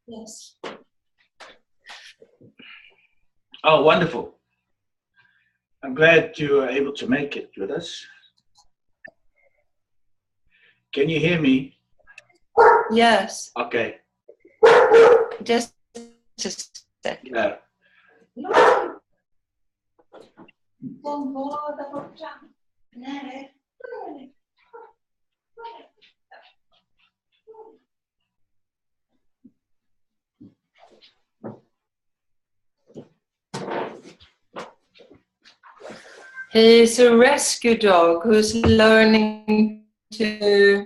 Yes. Oh, wonderful. I'm glad you were able to make it with us. Can you hear me? Yes. Okay. Just a second. Yeah. He's a rescue dog who's learning to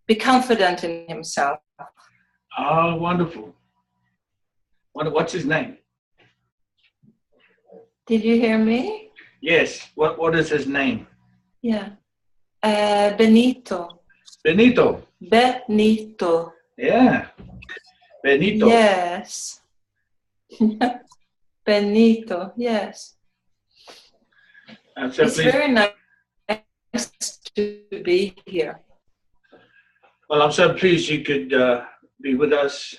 be confident in himself. Oh, wonderful. What's his name? Did you hear me? Yes. What is his name? Yeah. Benito. Benito. Benito. Yeah. Benito. Yes. Benito, yes. So it's pleased. Very nice to be here. Well, I'm so pleased you could be with us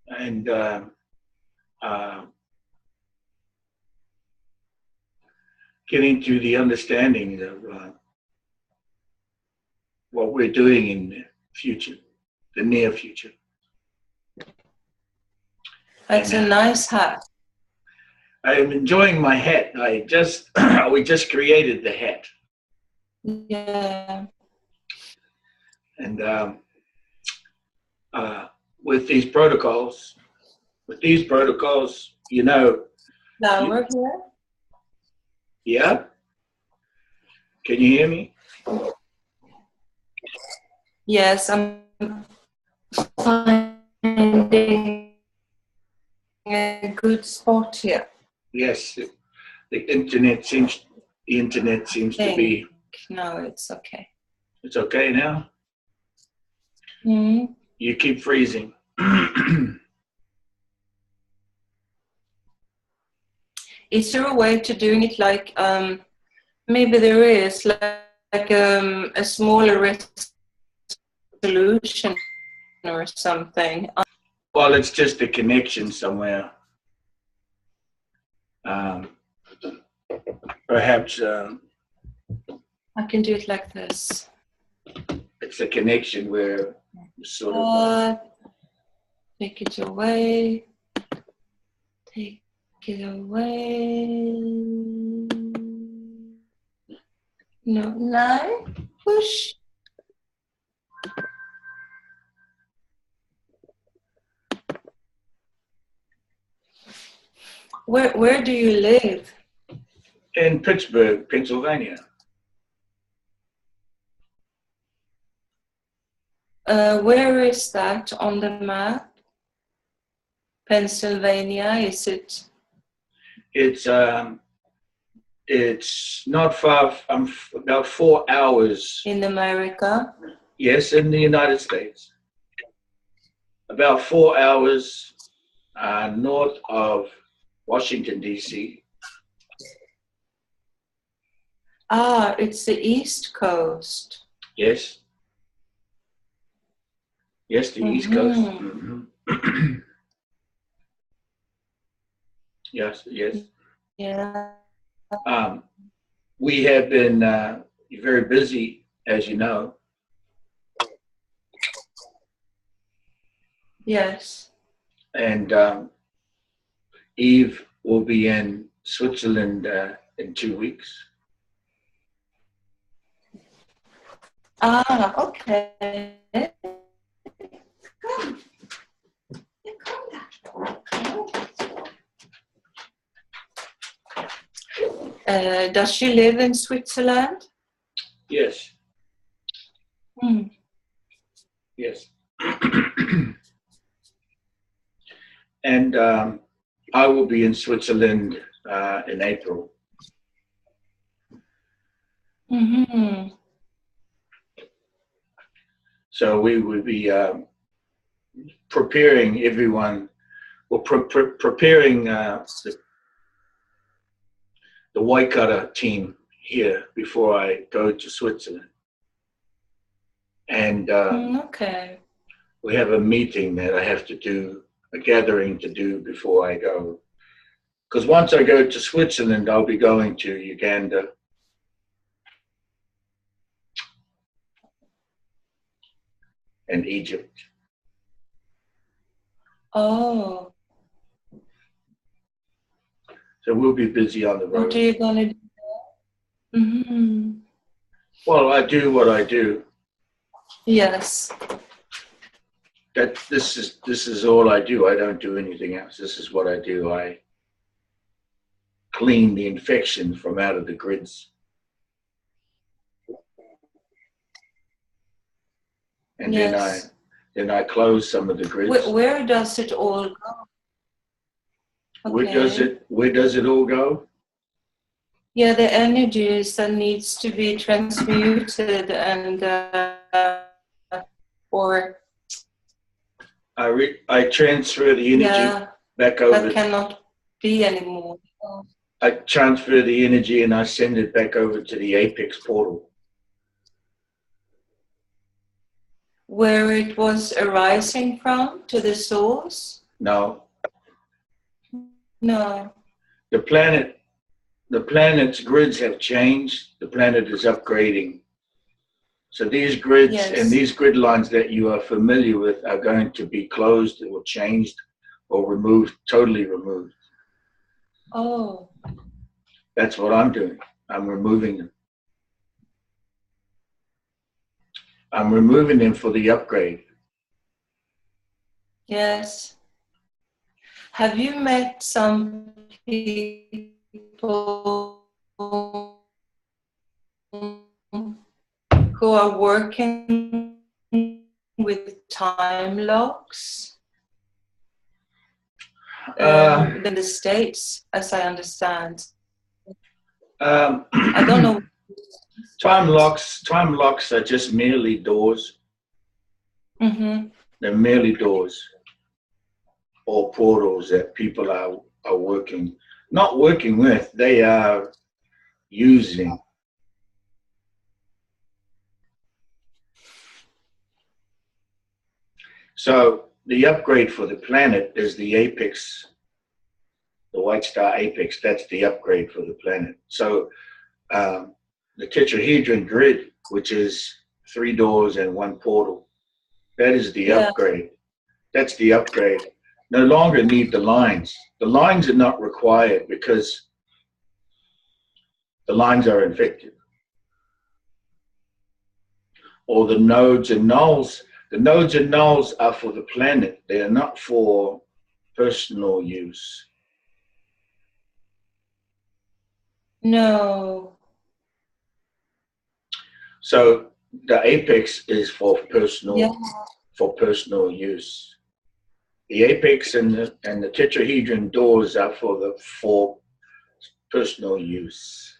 and getting to the understanding of what we're doing in the future, the near future. That's a nice hat. I'm enjoying my hat. We just created the hat. Yeah. And with these protocols, you know. Flower here? Yeah? Can you hear me? Yes, I'm finding a good spot here. Yes, the internet seems to be. No, it's okay. It's okay now? Mm-hmm. You keep freezing. Is there a way to doing it like, maybe there is, like a smaller resolution or something? Well, it's just a connection somewhere. Perhaps I can do it like this. it's a connection where sort of. Take it away. Take it away. No, now push. Where do you live? In Pittsburgh, Pennsylvania. Where is that on the map? Pennsylvania, is it? It's not far. I'm about 4 hours. In America? Yes, in the United States. About 4 hours north of Washington, D.C. It's the East Coast. Yes. Yes, the East Coast. Mm-hmm. Yes. Yeah. We have been very busy, as you know. Yes. And Eve will be in Switzerland in 2 weeks. Okay. Does she live in Switzerland? Yes. Mm. Yes. And I will be in Switzerland in April. Mm-hmm. So we will be preparing everyone. We're preparing the Waikara team here before I go to Switzerland. And Okay. we have a meeting that I have to do, a gathering to do before I go. Because once I go to Switzerland, I'll be going to Uganda and Egypt. Oh, So we'll be busy on the what are road. you gonna do? Mm-hmm. Well, I do what I do. Yes. That this is all I do. I don't do anything else. This is what I do. I clean the infection from out of the grids, and Yes. then I close some of the grids. Where does it all go? Okay. Where does it all go? Yeah, the energies that needs to be transmuted and or I transfer the energy yeah, back that over. cannot be anymore. I transfer the energy and I send it back over to the apex portal. Where it was arising from, to the source? No, No. the planet's grids have changed. The planet is upgrading. So these grids and Yes. these grid lines that you are familiar with are going to be closed or changed or removed, totally removed. Oh. That's what I'm doing. I'm removing them. I'm removing them for the upgrade. Yes. Have you met some people who are working with time locks in the States, as I understand? I don't know. Time locks are just merely doors. Mm-hmm. They're merely doors or portals that people are working, not working with, they are using. So the upgrade for the planet is the apex, the white star apex. That's the upgrade for the planet. So the tetrahedron grid, which is 3 doors and 1 portal, that is the upgrade. That's the upgrade. No longer need the lines. The lines are not required because the lines are infected. Or the nodes and nulls. The nodes and nulls are for the planet. They are not for personal use. No. So the apex is for personal Yeah. use. The apex and the tetrahedron doors are for personal use.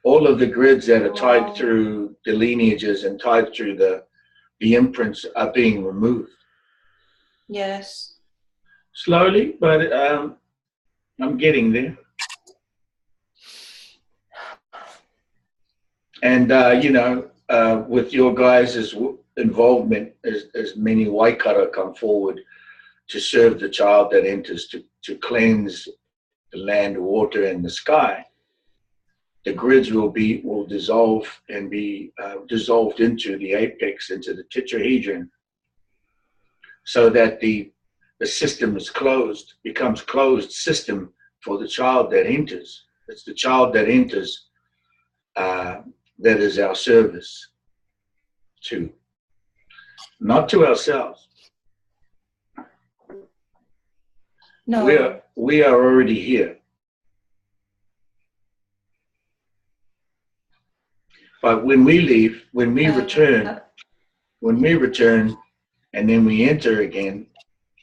All of the grids that are tied through the lineages and tied through the imprints are being removed. Yes. Slowly, but I'm getting there. And with your guys' involvement, as many Waikara come forward to serve the child that enters, to cleanse the land, water, and the sky, the grids will dissolve and be dissolved into the apex, into the tetrahedron, so that the system is closed, becomes closed system for the child that enters. It's the child that enters that is our service to, not to ourselves. No. We are already here. But when we leave, when we return, and then we enter again,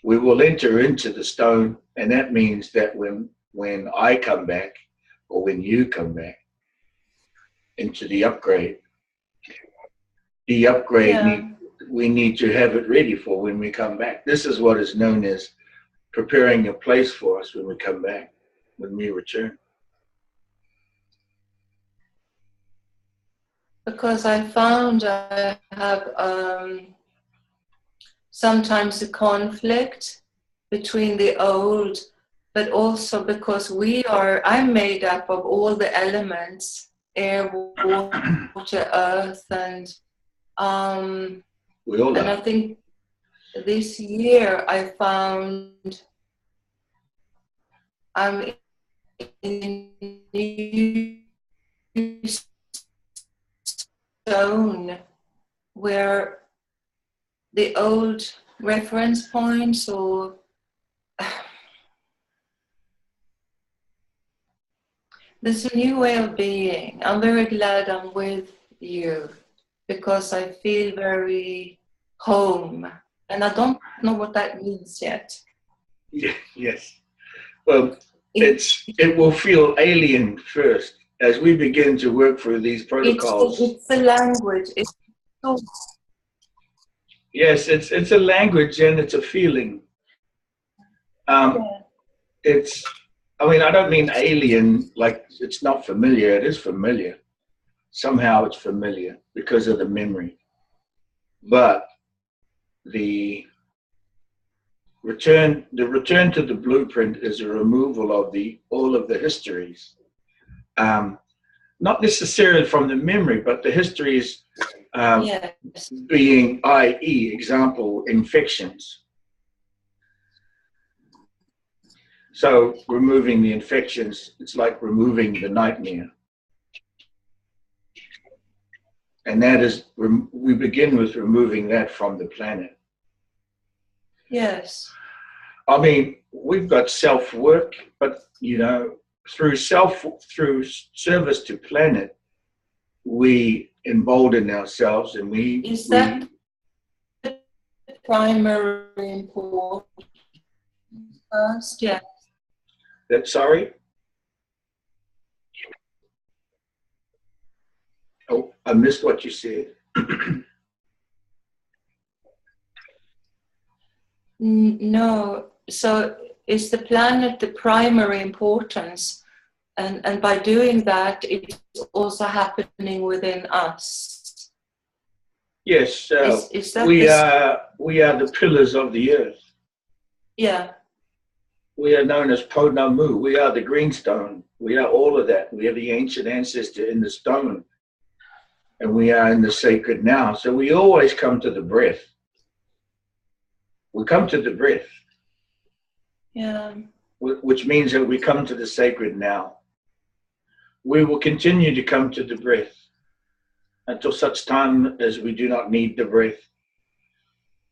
we will enter into the stone, and that means that when I come back, or when you come back into the upgrade, we need to have it ready for when we come back. This is what is known as preparing a place for us when we come back, when we return. because I found I have sometimes a conflict between the old, but also because I'm made up of all the elements, air, water, earth, and We all I are. think this year I found I'm in a new zone where the old reference points or there's a new way of being. I'm very glad I'm with you because I feel very home, and I don't know what that means yet. Yes. Well, it will feel alien first as we begin to work through these protocols. It's a language. It's so, Yes, it's a language and it's a feeling. Um, yeah. it's, I mean, I don't mean alien like it's not familiar. It is familiar. Somehow it's familiar because of the memory. But the return to the blueprint is a removal of all of the histories. Um, Not necessarily from the memory, but the histories Yes. being, i.e., example, infections. So removing the infections, it's like removing the nightmare. And that is, we begin with removing that from the planet. Yes. I mean, we've got self-work, but, through service to planet, we embolden ourselves and Is that the primary importance first? Yeah. Sorry? Oh, I missed what you said. No. So is the planet the primary importance? And by doing that, it's also happening within us. Yes, Is that we are the pillars of the earth. Yeah. We are known as Ponamu. We are the greenstone. We are all of that. We are the ancient ancestor in the stone. And we are in the sacred now. So we always come to the breath. We come to the breath. Yeah. Which means that we come to the sacred now. We will continue to come to the breath until such time as we do not need the breath.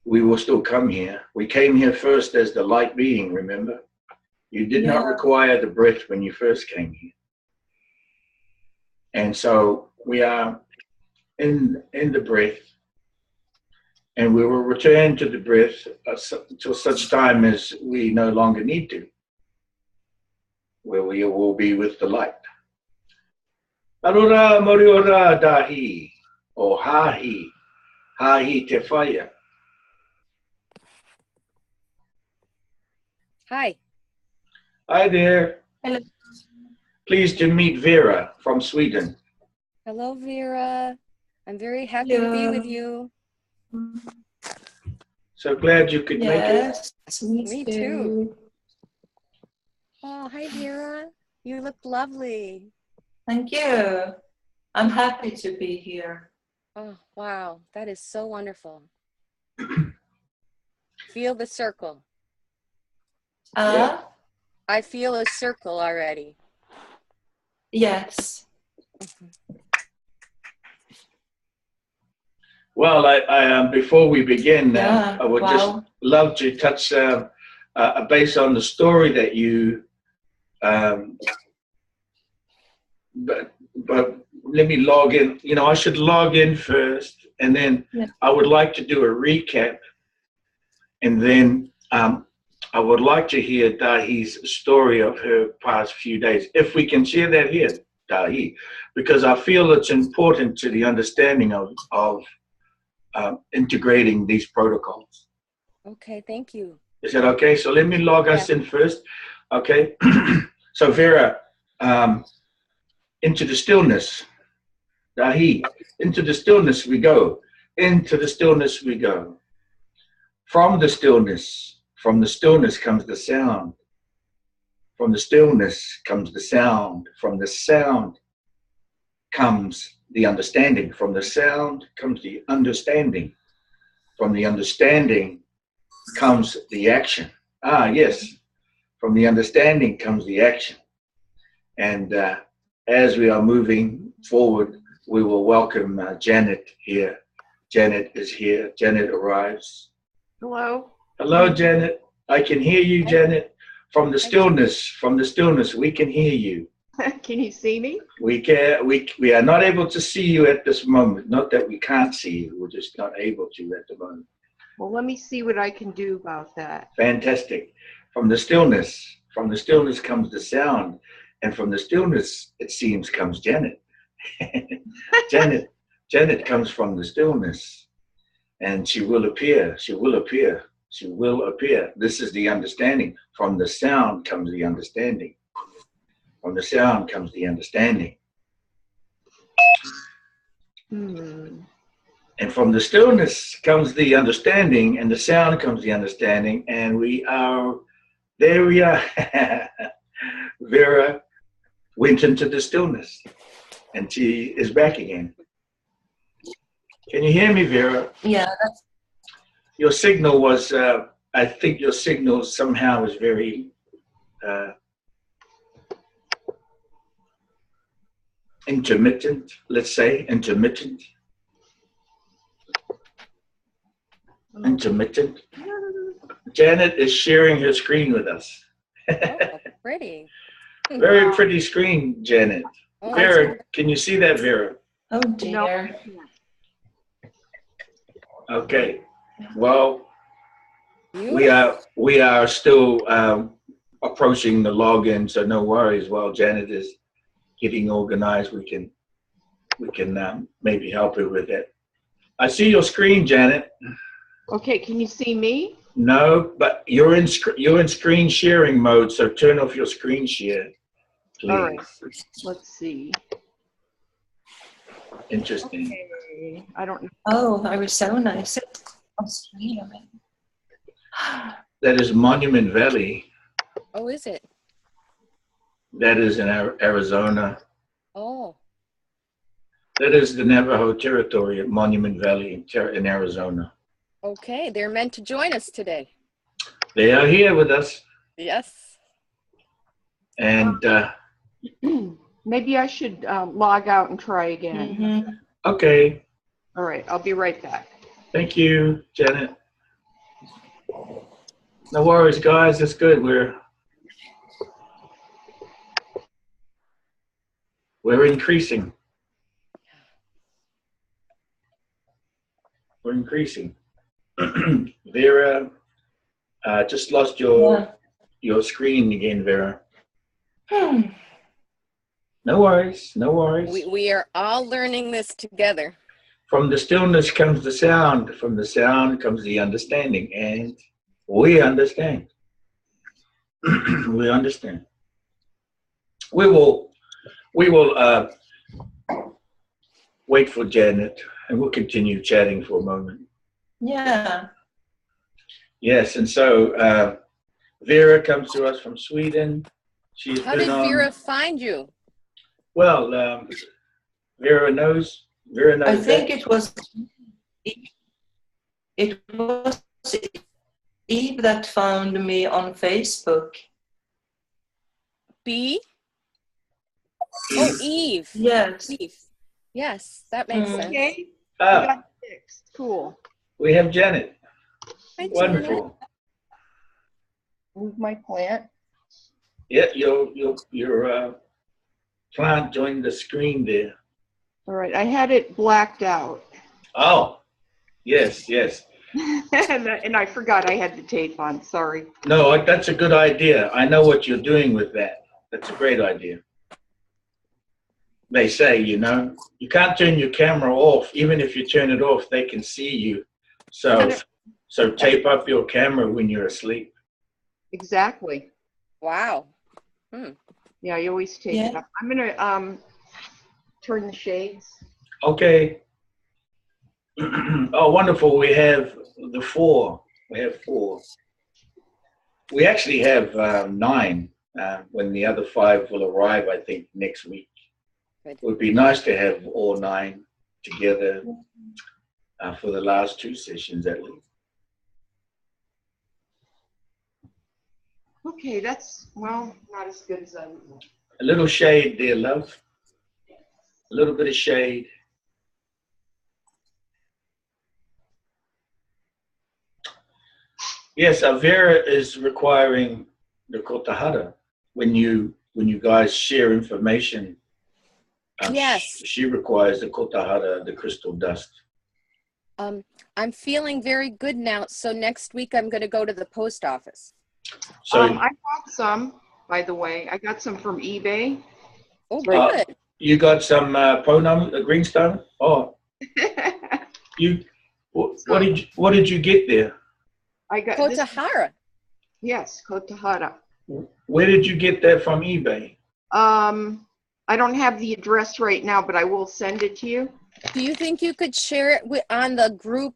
We will still come here. We came here first as the light being, remember? You did not require the breath when you first came here. And so we are in the breath, and we will return to the breath until such time as we no longer need to, where we will be with the light. Arora moriora dahi, o hahi, hahi te whaia. Hi. Hi there. Hello. Pleased to meet Vera from Sweden. Hello, Vera. I'm very happy to be with you. So glad you could make it. Yes, Me too. Oh, hi, Vera. You look lovely. Thank you. I'm happy to be here. Oh, wow. That is so wonderful. Feel the circle. Yeah. I feel a circle already. Yes. Well, I before we begin, I would just love to touch base on the story that you. But let me log in. I should log in first, and then I would like to do a recap, and then I would like to hear Dahi's story of her past few days, if we can share that here, Dahi, because I feel it's important to the understanding of integrating these protocols. Okay, thank you. Is that okay? So let me log us in first. Okay. So Vera, into the stillness. Dahi. Into the stillness we go. Into the stillness we go. From the stillness comes the sound. From the stillness comes the sound. From the sound comes the understanding. From the sound comes the understanding. From the understanding comes the action. Ah, yes. From the understanding comes the action. And as we are moving forward, we will welcome Janet here. Janet is here. Janet arrives. Hello. Hello, Janet. I can hear you, Janet. From the stillness, we can hear you. Can you see me? We are not able to see you at this moment. Not that we can't see you. We're just not able to at the moment. Well, let me see what I can do about that. Fantastic. From the stillness comes the sound. And from the stillness, it seems, comes Janet. Janet comes from the stillness. And she will appear. She will appear. She will appear. This is the understanding. From the sound comes the understanding. From the sound comes the understanding. And from the stillness comes the understanding, and the sound comes the understanding, and there we are. Vera went into the stillness, and she is back again. Can you hear me, Vera? Yeah. Your signal was, I think your signal somehow is very intermittent, let's say, intermittent. Intermittent. Janet is sharing her screen with us. Oh, pretty. Very pretty screen, Janet. Oh, Vera, can you see that, Vera? Oh dear. Okay. Well, Beautiful. we are still approaching the login, so no worries. While Janet is getting organized, we can maybe help her with it. I see your screen, Janet. Okay, can you see me? No, but you're in screen sharing mode, so turn off your screen share, please. All right. Let's see. Interesting. Okay. I don't know. Oh, Arizona. Is it Australia? That is Monument Valley. Oh, is it? That is in Arizona. Oh. That is the Navajo territory at Monument Valley in Arizona. Okay, they're meant to join us today. They are here with us. Yes. And Maybe I should log out and try again. Mm-hmm. okay. All right, I'll be right back. Thank you, Janet. No worries, guys. It's good. We're increasing. We're increasing. Vera, just lost your screen again, Vera. No worries, no worries. We are all learning this together. From the stillness comes the sound. From the sound comes the understanding, and we understand. We understand. We will wait for Janet, and we'll continue chatting for a moment. Yeah. Yes, and so Vera comes to us from Sweden. She's How did Vera find you? Well, Vera knows. I think it was Eve that found me on Facebook. B? Oh, Eve. Yes. Eve. Yes, that makes sense. Okay. Ah, I got it fixed. Cool. we have Janet. Hi, Janet. Wonderful. Move my plant. Yeah, your plant joined the screen there. All right, I had it blacked out. Oh, yes, yes. and I forgot I had the tape on. Sorry. No, that's a good idea. I know what you're doing with that. That's a great idea. They say, you can't turn your camera off. Even if you turn it off, they can see you. So tape up your camera when you're asleep. Exactly. Wow. Yeah, you always tape it up. I'm gonna turn the shades. Okay. Oh, wonderful. We have the four. We have four. We actually have 9 when the other 5 will arrive, I think, next week. Good. It would be nice to have all 9 together for the last 2 sessions at least. Okay, that's, well, not as good as I would want. A little shade there, love. A little bit of shade. Yes, Vera is requiring the kotahara when you guys share information. Yes. She requires the kotahara, the crystal dust. I'm feeling very good now. So next week I'm going to go to the post office. So I got some, by the way. I got some from eBay. Oh, good. You got some Ponam, greenstone? Oh, what did you get there? I got Kotahara. Yes, Kotahara. Where did you get that from eBay? I don't have the address right now, but I will send it to you. Do you think you could share it on the group?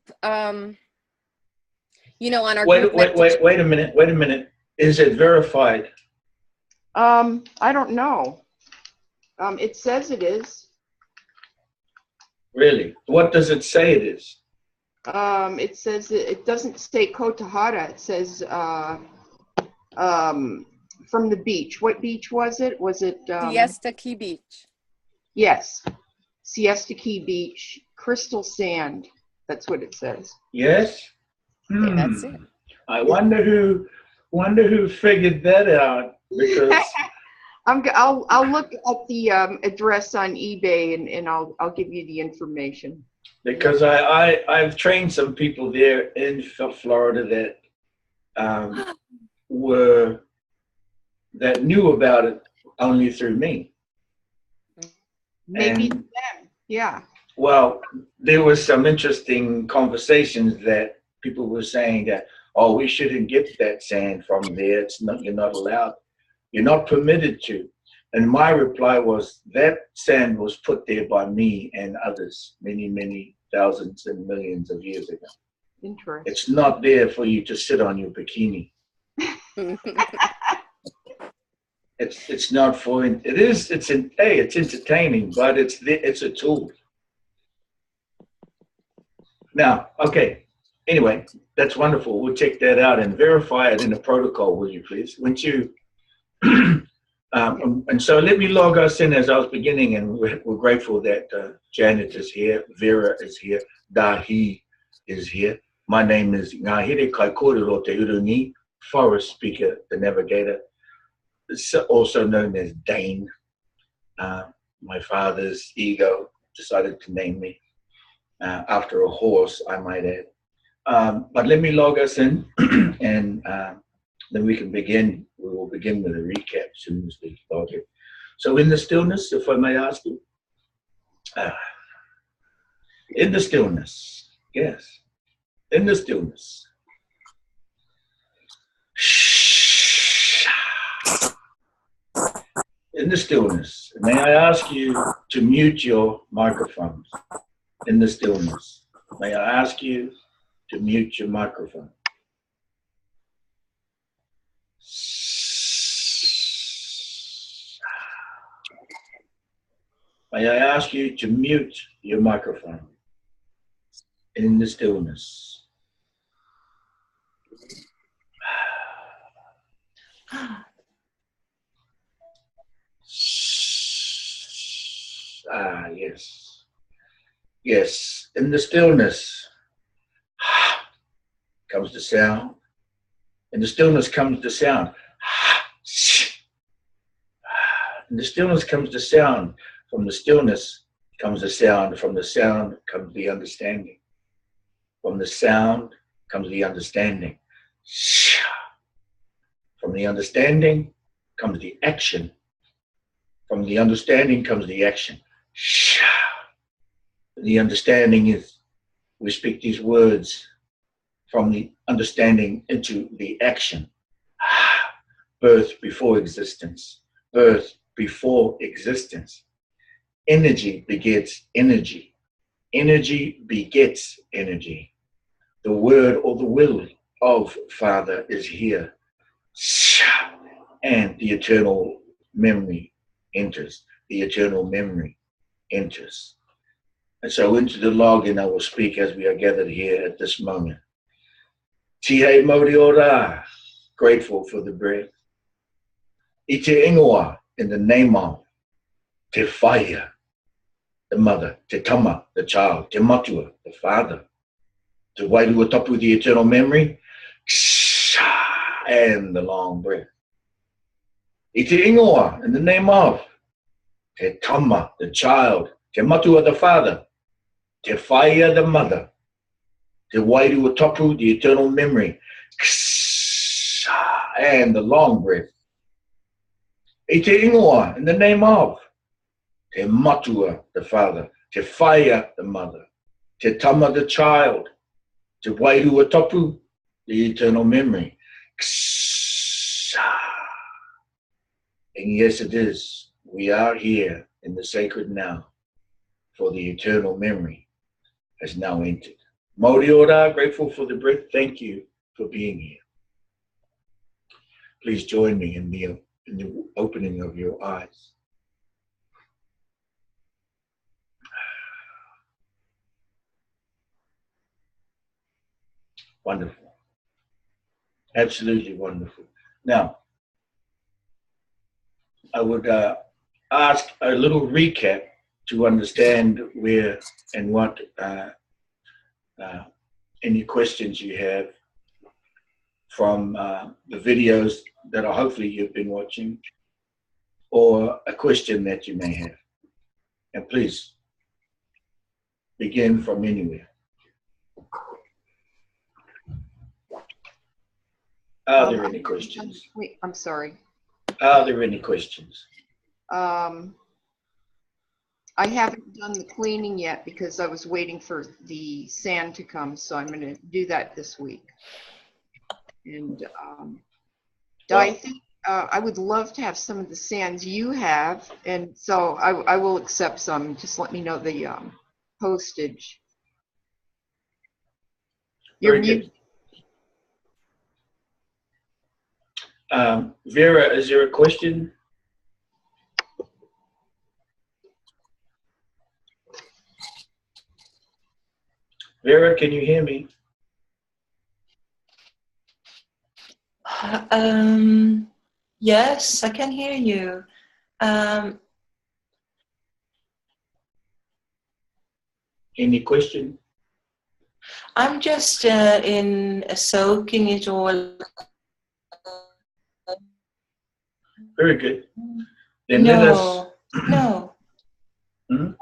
You know, on our group. Wait a minute. Is it verified? I don't know. It says it is. Really? What does it say it is? It says it doesn't say Kotahara. It says from the beach. What beach was it? Was it Siesta Key Beach? Yes, Siesta Key Beach, crystal sand. That's what it says. Yes. Yeah, that's it. I wonder who figured that out, because I'll look at the address on eBay and I'll give you the information. Because I've trained some people there in Florida that that knew about it only through me. Maybe And, them, yeah. Well, there was some interesting conversations that people were saying that, oh, we shouldn't get that sand from there. You're not allowed. You're not permitted to. And my reply was, that sand was put there by me and others many, many thousands and millions of years ago. Interesting. It's not there for you to sit on your bikini. It's not for it. It's entertaining, but it's a tool. Now, okay. Anyway, that's wonderful. We'll check that out and verify it in the protocol, will you please? Wouldn't you? And so let me log us in as I was beginning, and we're grateful that Janet is here, Vera is here, Dahi is here. My name is Ngahire Kaikorero Te Urungi, forest speaker, the navigator, also known as Dane. My father's ego decided to name me after a horse, I might add. But let me log us in, and then we can begin. We will begin with a recap as soon as we log in. So in the stillness, if I may ask you, in the stillness, yes, in the stillness. In the stillness, may I ask you to mute your microphones? In the stillness, may I ask you to mute your microphone? May I ask you to mute your microphone in the stillness? Yes. Yes, in the stillness comes the sound. In the stillness comes the sound. In the stillness comes the sound. From the stillness comes the sound. From the sound comes the understanding. From the sound comes the understanding. From the understanding comes the action. From the understanding comes the action. The understanding is, we speak these words from the understanding into the action. Birth before existence. Birth before existence. Energy begets energy. Energy begets energy. The word or the will of Father is here. And the eternal memory enters. The eternal memory enters. And so into the login I will speak as we are gathered here at this moment. Tihe Modi Ora, grateful for the breath. Ite Ingoa, in the name of Te Whaia, the mother, Te Tama, the child, Te Matua, the father, Te Wairua Tapu, the eternal memory, and the long breath. Ite Ingoa, in the name of Te Tama, the child, Te Matua, the father, Te Whaia, the mother, Te Wairua Tapu, the eternal memory, and the long breath. Ite Ingoa, in the name of Te Matua, the father, Te Whaia, the mother, Te Tama, the child, Te Wairua Tapu, the eternal memory. And yes, it is. We are here in the sacred now, for the eternal memory has now entered. Mauri ora, grateful for the breath. Thank you for being here. Please join me in the opening of your eyes. Wonderful. Absolutely wonderful. Now, I would ask a little recap to understand where and what any questions you have from the videos that are hopefully you've been watching, or a question that you may have. And please begin from anywhere. Are there any questions? Wait, I'm sorry. Are there any questions? I haven't done the cleaning yet because I was waiting for the sand to come, so I'm going to do that this week. And I think I would love to have some of the sands you have, and so I will accept some. Just let me know the postage. Very good. Vera, is there a question? Vera, can you hear me? Yes, I can hear you. Any question? I'm just in soaking it all. Very good. Then no, let us. No. Hmm?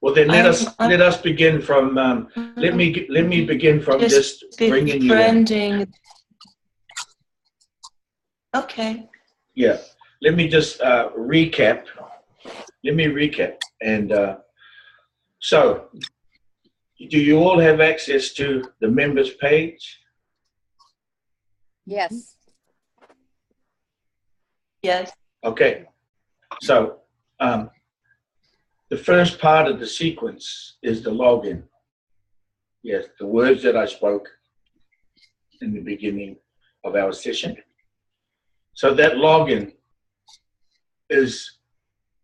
Well, then let us begin from. Let me begin from just bringing you in. Okay. Yeah. Let me just recap. Let me recap. And so, do you all have access to the members page? Yes. Yes. Okay. So, the first part of the sequence is the login. Yes, the words that I spoke in the beginning of our session. So that login is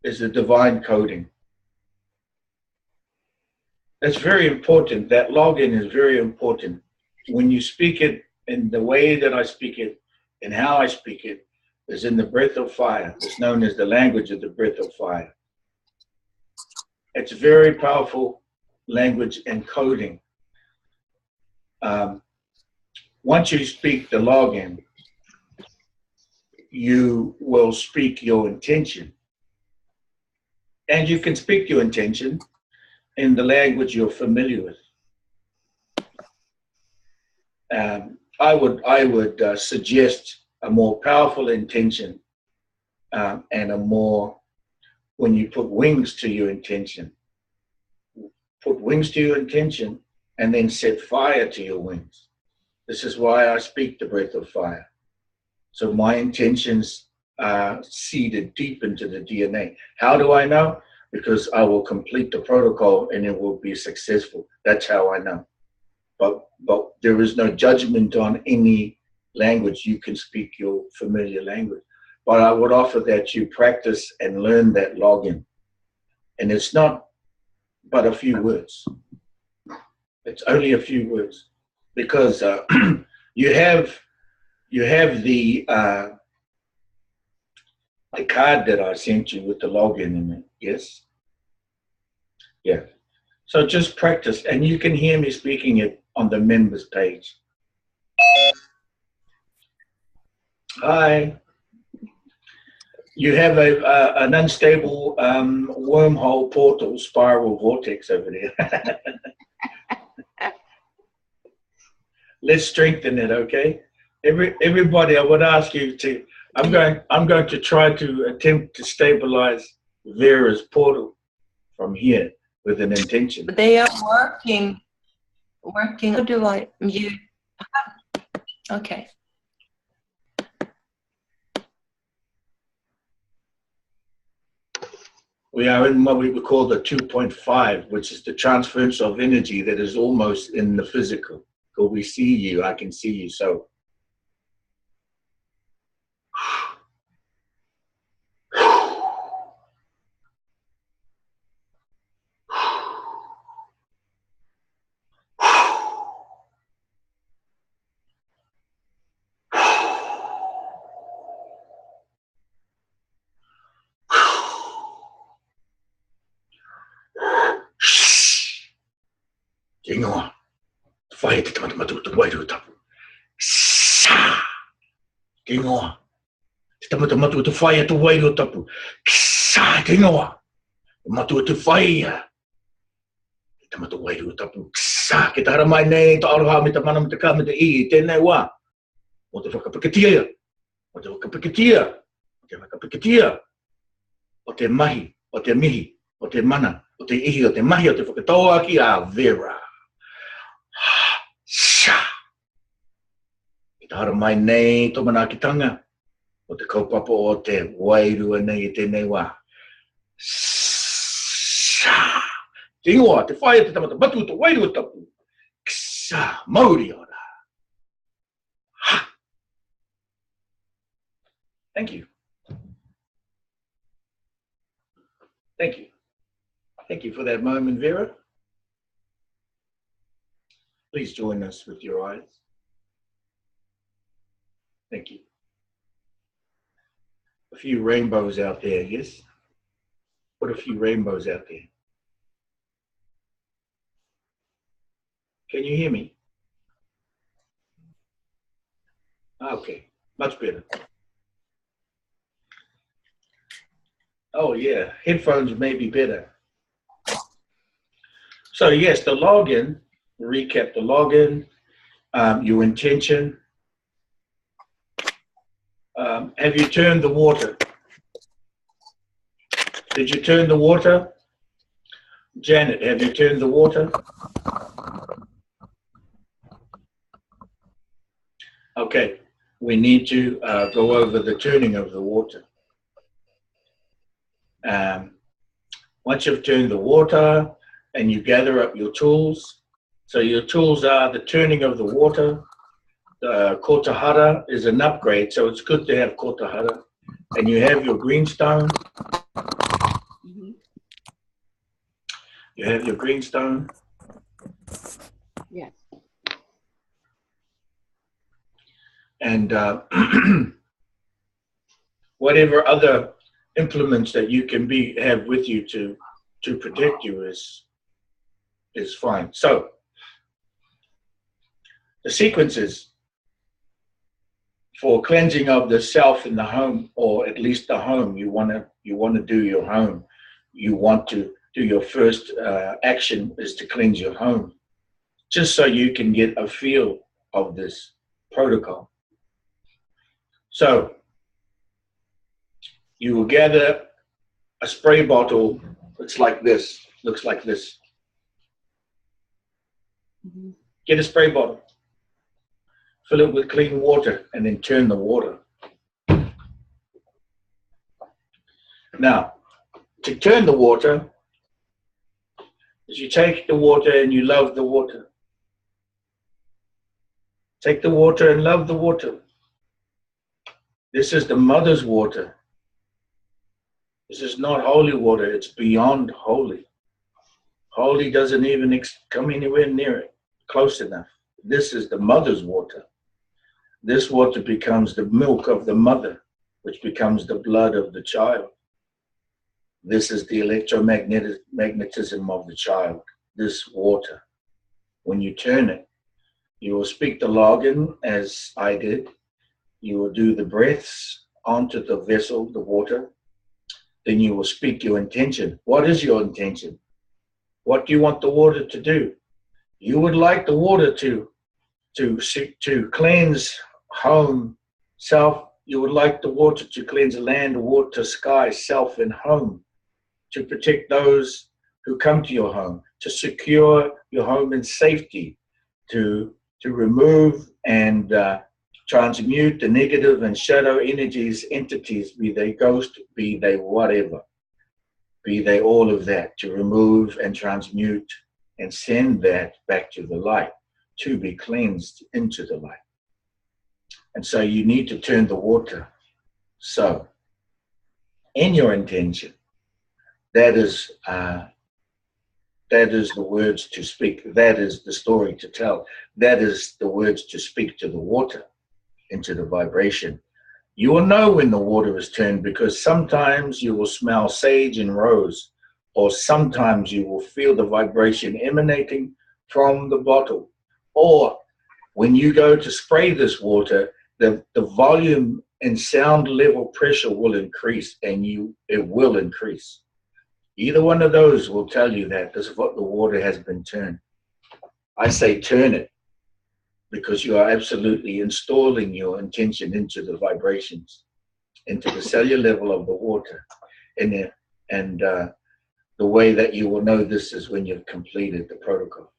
a divine coding. That's very important. That login is very important. When you speak it in the way that I speak it and how I speak it is in the breath of fire. It's known as the language of the breath of fire. It's a very powerful language and coding. Once you speak the login, you will speak your intention. And you can speak your intention in the language you're familiar with. I would suggest a more powerful intention and a more, when you put wings to your intention, put wings to your intention and then set fire to your wings. This is why I speak the breath of fire. So my intentions are seeded deep into the DNA. How do I know? because I will complete the protocol and it will be successful. That's how I know. But there is no judgment on any language. You can speak your familiar language. But I would offer that you practice and learn that login. And it's not but a few words. It's only a few words, because you have the card that I sent you with the login in it. Yes. Yeah. So just practice, and you can hear me speaking it on the members page. Hi. You have an unstable wormhole portal spiral vortex over there. Let's strengthen it, okay? Everybody, I would ask you to. I'm going to try to attempt to stabilize Vera's portal from here with an intention. They are working. How do I mute? Okay. We are in what we would call the 2.5, which is the transference of energy that is almost in the physical. Because we see you, I can see you. So Ingoa, whai te tamata matu te wairu tapu. Sa! Ingoa, te tamata matu te whai te wairu tapu. Sa! Ingoa, matu te whai. Te tamata wairu tapu. Sa! Ke tahara mai nei, ta aroha me ta mana me te ka me te I, tēnei wā. Mo te whakapikatia. O te whakapikatia. O te whakapikatia. O te mahi, o te mihi, o te mana, o te ihi, o te mahi, o te whakatoa ki a Vera. Sha! Ki tahara mai nei tō manaakitanga o te kaupapa o te wairua nei e tēnei wā. Sha! Te ingoa, te whaia te tamata matu o te wairua tapu. Ksa! Mauri ora. Ha! Thank you. Thank you. Thank you for that moment, Vera. Please join us with your eyes. Thank you. A few rainbows out there, yes? Put a few rainbows out there. Can you hear me? Okay, much better. Oh yeah, headphones may be better. So yes, the login, recap the login, your intention. Have you turned the water? Did you turn the water? Janet, have you turned the water? Okay, we need to go over the turning of the water. Once you've turned the water and you gather up your tools, so your tools are the turning of the water. The kotahara is an upgrade, so it's good to have kotahara. And you have your greenstone. You have your greenstone. Yes. And whatever other implements that you can have with you to protect you is fine. So the sequences for cleansing of the self in the home, or at least the home, you want to do your home. You want to do your first action is to cleanse your home, just so you can get a feel of this protocol. So you will gather a spray bottle. It's like this, looks like this. Get a spray bottle, fill it with clean water, and then turn the water. Now, to turn the water is you take the water and you love the water. Take the water and love the water. This is the mother's water. This is not holy water. It's beyond holy. Holy doesn't even come anywhere near it, close enough. This is the mother's water. This water becomes the milk of the mother, which becomes the blood of the child. This is the electromagnetism of the child, this water. When you turn it, you will speak the login as I did. You will do the breaths onto the vessel, the water. Then you will speak your intention. What is your intention? What do you want the water to do? You would like the water to cleanse home, self. You would like the water to cleanse land, water, sky, self, and home, to protect those who come to your home, to secure your home in safety, to remove and transmute the negative and shadow energies, entities, be they ghost, be they whatever, be they all of that, to remove and transmute and send that back to the light, to be cleansed into the light. And so you need to turn the water. So, in your intention, that is the words to speak. That is the story to tell. That is the words to speak to the water, into the vibration. You will know when the water is turned, because sometimes you will smell sage and rose, or sometimes you will feel the vibration emanating from the bottle. Or when you go to spray this water, the volume and sound level pressure will increase, and it will increase. Either one of those will tell you that this is what the water has been turned. I say turn it, because you are absolutely installing your intention into the vibrations, into the cellular level of the water. And the way that you will know this is when you've completed the protocol,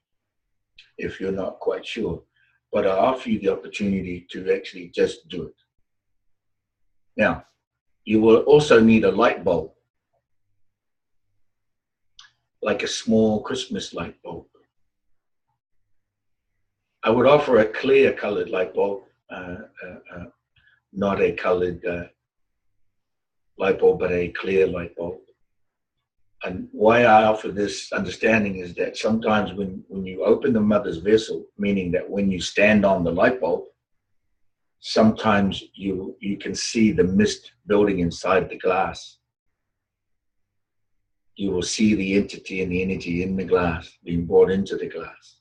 if you're not quite sure. But I offer you the opportunity to actually just do it. Now, you will also need a light bulb, like a small Christmas light bulb. I would offer a clear colored light bulb, not a colored light bulb, but a clear light bulb. And why I offer this understanding is that sometimes when you open the mother's vessel, meaning that when you stand on the light bulb, sometimes you can see the mist building inside the glass. You will see the entity and the energy in the glass being brought into the glass,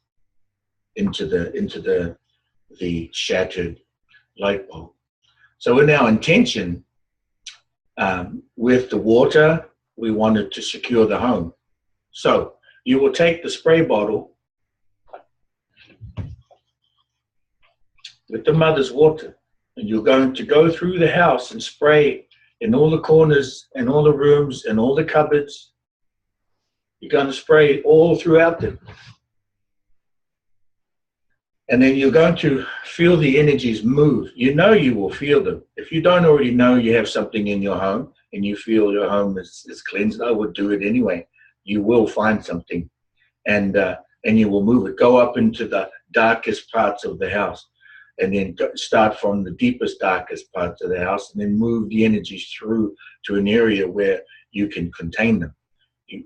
into the shattered light bulb. So in our intention, with the water, we wanted to secure the home. So you will take the spray bottle with the mother's water, and you're going to go through the house and spray in all the corners and all the rooms and all the cupboards. You're going to spray all throughout them. And then you're going to feel the energies move. You know you will feel them. If you don't already know you have something in your home and you feel your home is cleansed, I would do it anyway. You will find something, and you will move it. Go up into the darkest parts of the house, and then start from the deepest, darkest parts of the house, and then move the energies through to an area where you can contain them.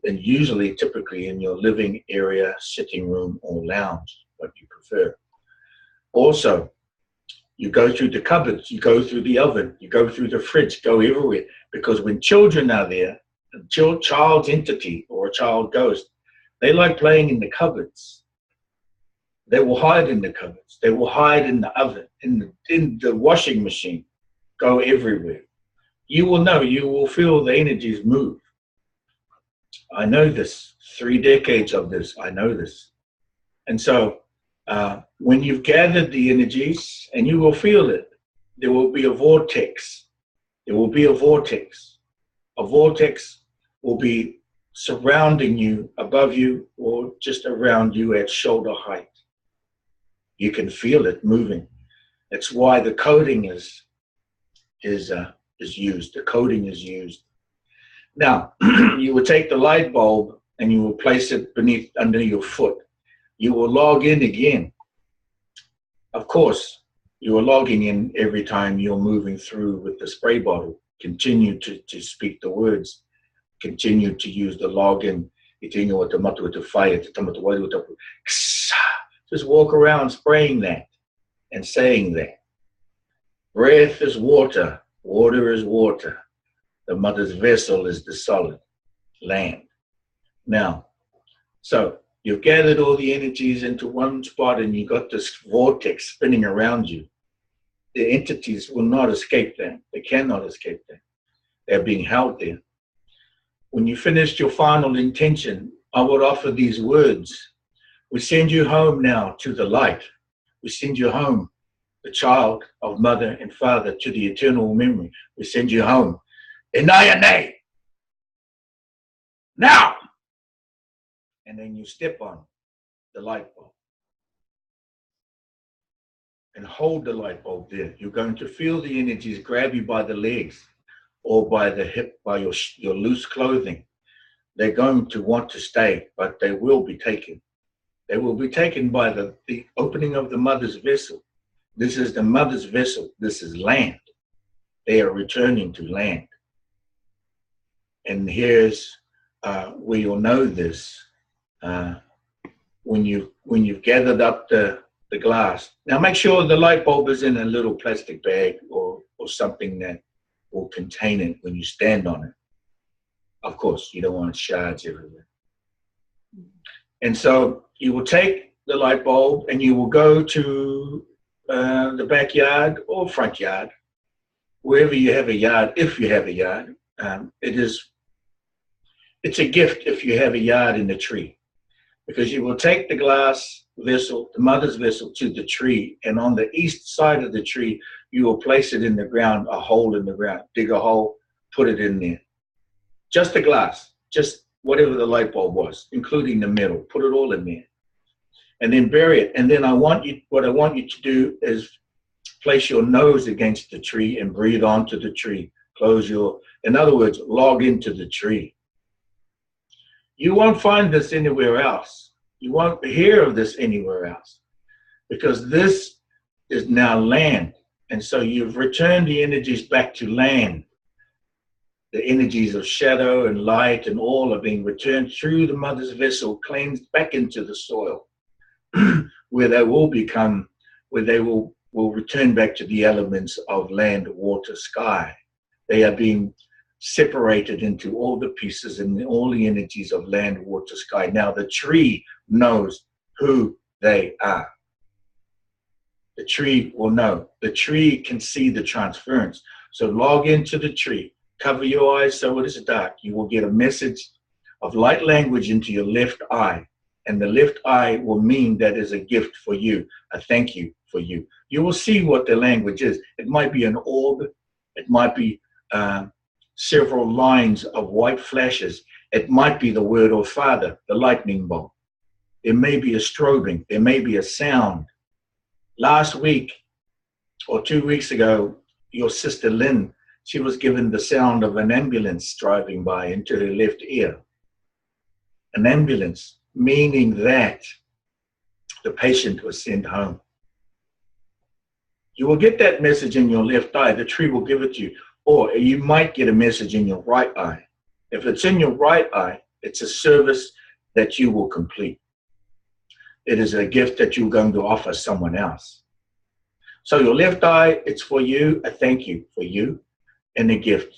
And usually, typically in your living area, sitting room, or lounge, what you prefer. Also, you go through the cupboards, you go through the oven, you go through the fridge, go everywhere. Because when children are there, a child's entity or a child ghost, they like playing in the cupboards. They will hide in the cupboards. They will hide in the oven, in the washing machine. Go everywhere. You will know, you will feel the energies move. I know this. 3 decades of this, I know this. And so, when you've gathered the energies, and you will feel it, there will be a vortex. There will be a vortex. A vortex will be surrounding you, above you, or just around you at shoulder height. You can feel it moving. That's why the coding is used. The coding is used. Now, you will take the light bulb and you will place it under your foot. You will log in again. Of course, you are logging in every time you're moving through with the spray bottle. Continue to speak the words. Continue to use the login. Just walk around spraying that and saying that. Breath is water. Water is water. The mother's vessel is the solid land. Now, so you've gathered all the energies into one spot and you got this vortex spinning around you. The entities will not escape that. They cannot escape that. They're being held there. When you finished your final intention, I would offer these words. We send you home now to the light. We send you home, the child of mother and father, to the eternal memory. We send you home. Inayane. Now. And then you step on the light bulb. And hold the light bulb there. You're going to feel the energies grab you by the legs or by the hip, by your loose clothing. They're going to want to stay, but they will be taken. They will be taken by the opening of the mother's vessel. This is the mother's vessel. This is land. They are returning to land. And here's where you'll know this. When you've gathered up the glass. Now make sure the light bulb is in a little plastic bag or something that will contain it when you stand on it. Of course, you don't want shards everywhere. And so you will take the light bulb and you will go to the backyard or front yard, wherever you have a yard, if you have a yard. It's a gift if you have a yard in the tree, because you will take the glass vessel, the mother's vessel, to the tree, and on the east side of the tree, you will place it in the ground, a hole in the ground. Dig a hole, put it in there. Just the glass, just whatever the light bulb was, including the metal, put it all in there. And then bury it. And then what I want you to do is place your nose against the tree and breathe onto the tree. In other words, log into the tree. You won't find this anywhere else. You won't hear of this anywhere else, because this is now land. And so you've returned the energies back to land. The energies of shadow and light and all are being returned through the mother's vessel, cleansed back into the soil, where they will return back to the elements of land, water, sky. They are being separated into all the pieces and all the energies of land, water, sky. Now the tree knows who they are. The tree will know. The tree can see the transference. So log into the tree. Cover your eyes so it is dark. You will get a message of light language into your left eye. And the left eye will mean that is a gift for you, a thank you for you. You will see what the language is. It might be an orb. It might be several lines of white flashes. It might be the word of Father, the lightning bolt. There may be a strobing. There may be a sound. Last week or 2 weeks ago, your sister Lynn, she was given the sound of an ambulance driving by into her left ear. An ambulance, meaning that the patient was sent home. You will get that message in your left eye. The tree will give it to you. Or you might get a message in your right eye. If it's in your right eye, it's a service that you will complete. It is a gift that you're going to offer someone else. So your left eye, it's for you, a thank you for you, and a gift.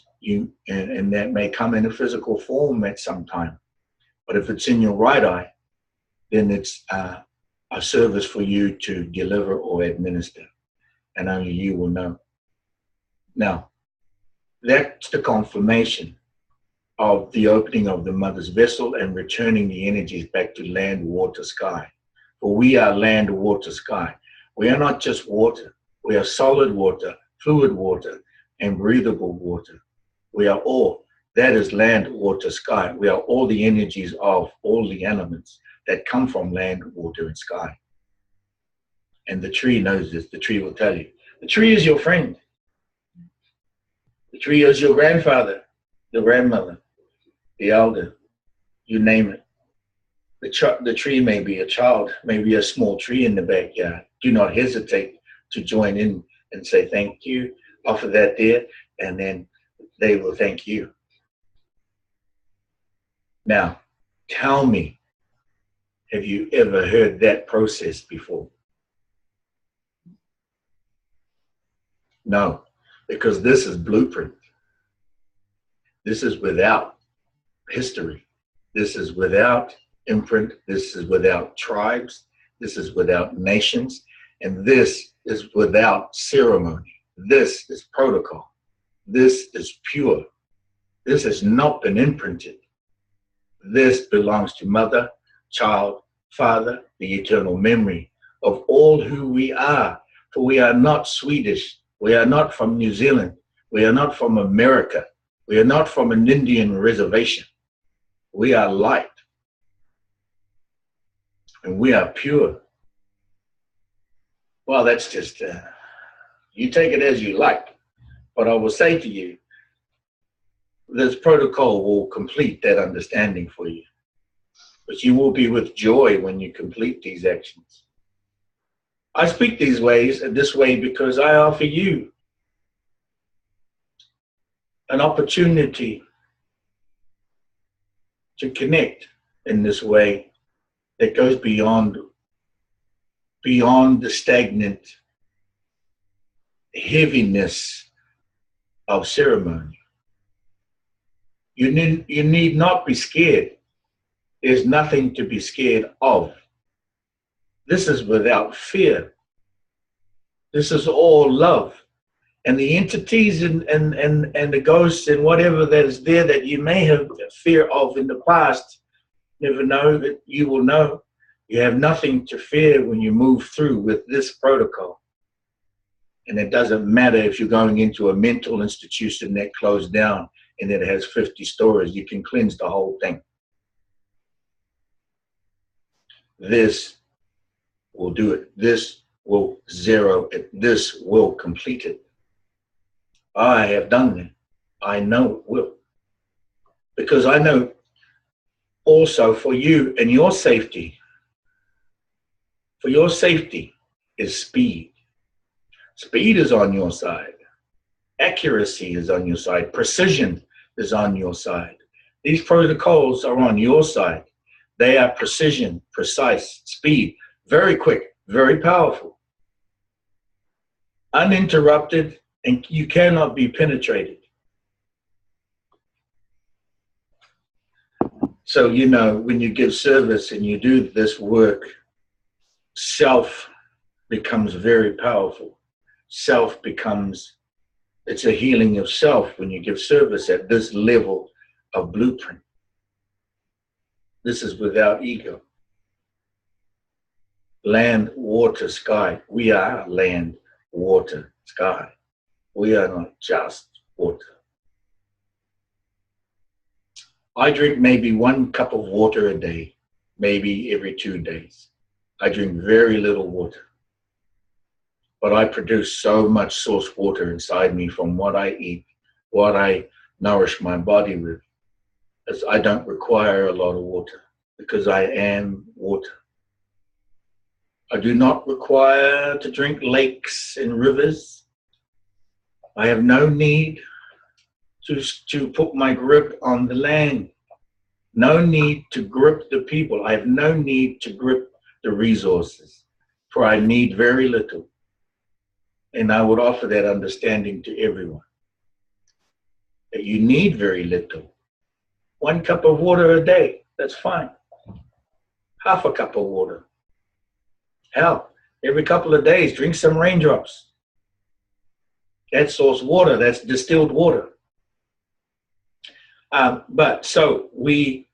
And that may come in a physical form at some time. But if it's in your right eye, then it's a service for you to deliver or administer. And only you will know. Now, that's the confirmation of the opening of the mother's vessel and returning the energies back to land, water, sky. For we are land, water, sky. We are not just water. We are solid water, fluid water, and breathable water. We are all. That is land, water, sky. We are all the energies of all the elements that come from land, water, and sky. And the tree knows this. The tree will tell you. The tree is your friend. The tree is your grandfather, the grandmother. the elder, you name it. The tree may be a child, maybe a small tree in the backyard. Do not hesitate to join in and say thank you, offer that there, and then they will thank you. Now, tell me, have you ever heard that process before? No, because this is blueprint. This is without history. This is without imprint. This is without tribes. This is without nations. And this is without ceremony. This is protocol. This is pure. This has not been imprinted. This belongs to mother, child, father, the eternal memory of all who we are. For we are not Swedish. We are not from New Zealand. We are not from America. We are not from an Indian reservation. We are light. And we are pure. Well, that's just, you take it as you like. But I will say to you, this protocol will complete that understanding for you. But you will be with joy when you complete these actions. I speak these ways and this way because I offer you an opportunity to connect in this way that goes beyond the stagnant heaviness of ceremony. You need not be scared. There's nothing to be scared of. This is without fear. This is all love. And the entities and the ghosts and whatever that is there that you may have fear of in the past, never know that you will know. You have nothing to fear when you move through with this protocol. And it doesn't matter if you're going into a mental institution that closed down and it has 50 stories, you can cleanse the whole thing. This will do it. This will zero it. This will complete it. I have done that. I know it will. Because I know also for you and your safety, is speed. Speed is on your side. Accuracy is on your side. Precision is on your side. These protocols are on your side. They are precision, precise, speed, very quick, very powerful, uninterrupted, and you cannot be penetrated. So, you know, when you give service and you do this work, self becomes very powerful. Self becomes, it's a healing of self when you give service at this level of blueprint. This is without ego. Land, water, sky. We are land, water, sky. We are not just water. I drink maybe 1 cup of water a day, maybe every 2 days. I drink very little water. But I produce so much source water inside me from what I eat, what I nourish my body with, as I don't require a lot of water because I am water. I do not require to drink lakes and rivers. I have no need to put my grip on the land. No need to grip the people. I have no need to grip the resources, for I need very little. And I would offer that understanding to everyone, that you need very little. 1 cup of water a day, that's fine. Half a cup of water. Hell, every couple of days, drink some raindrops. That's source water, that's distilled water.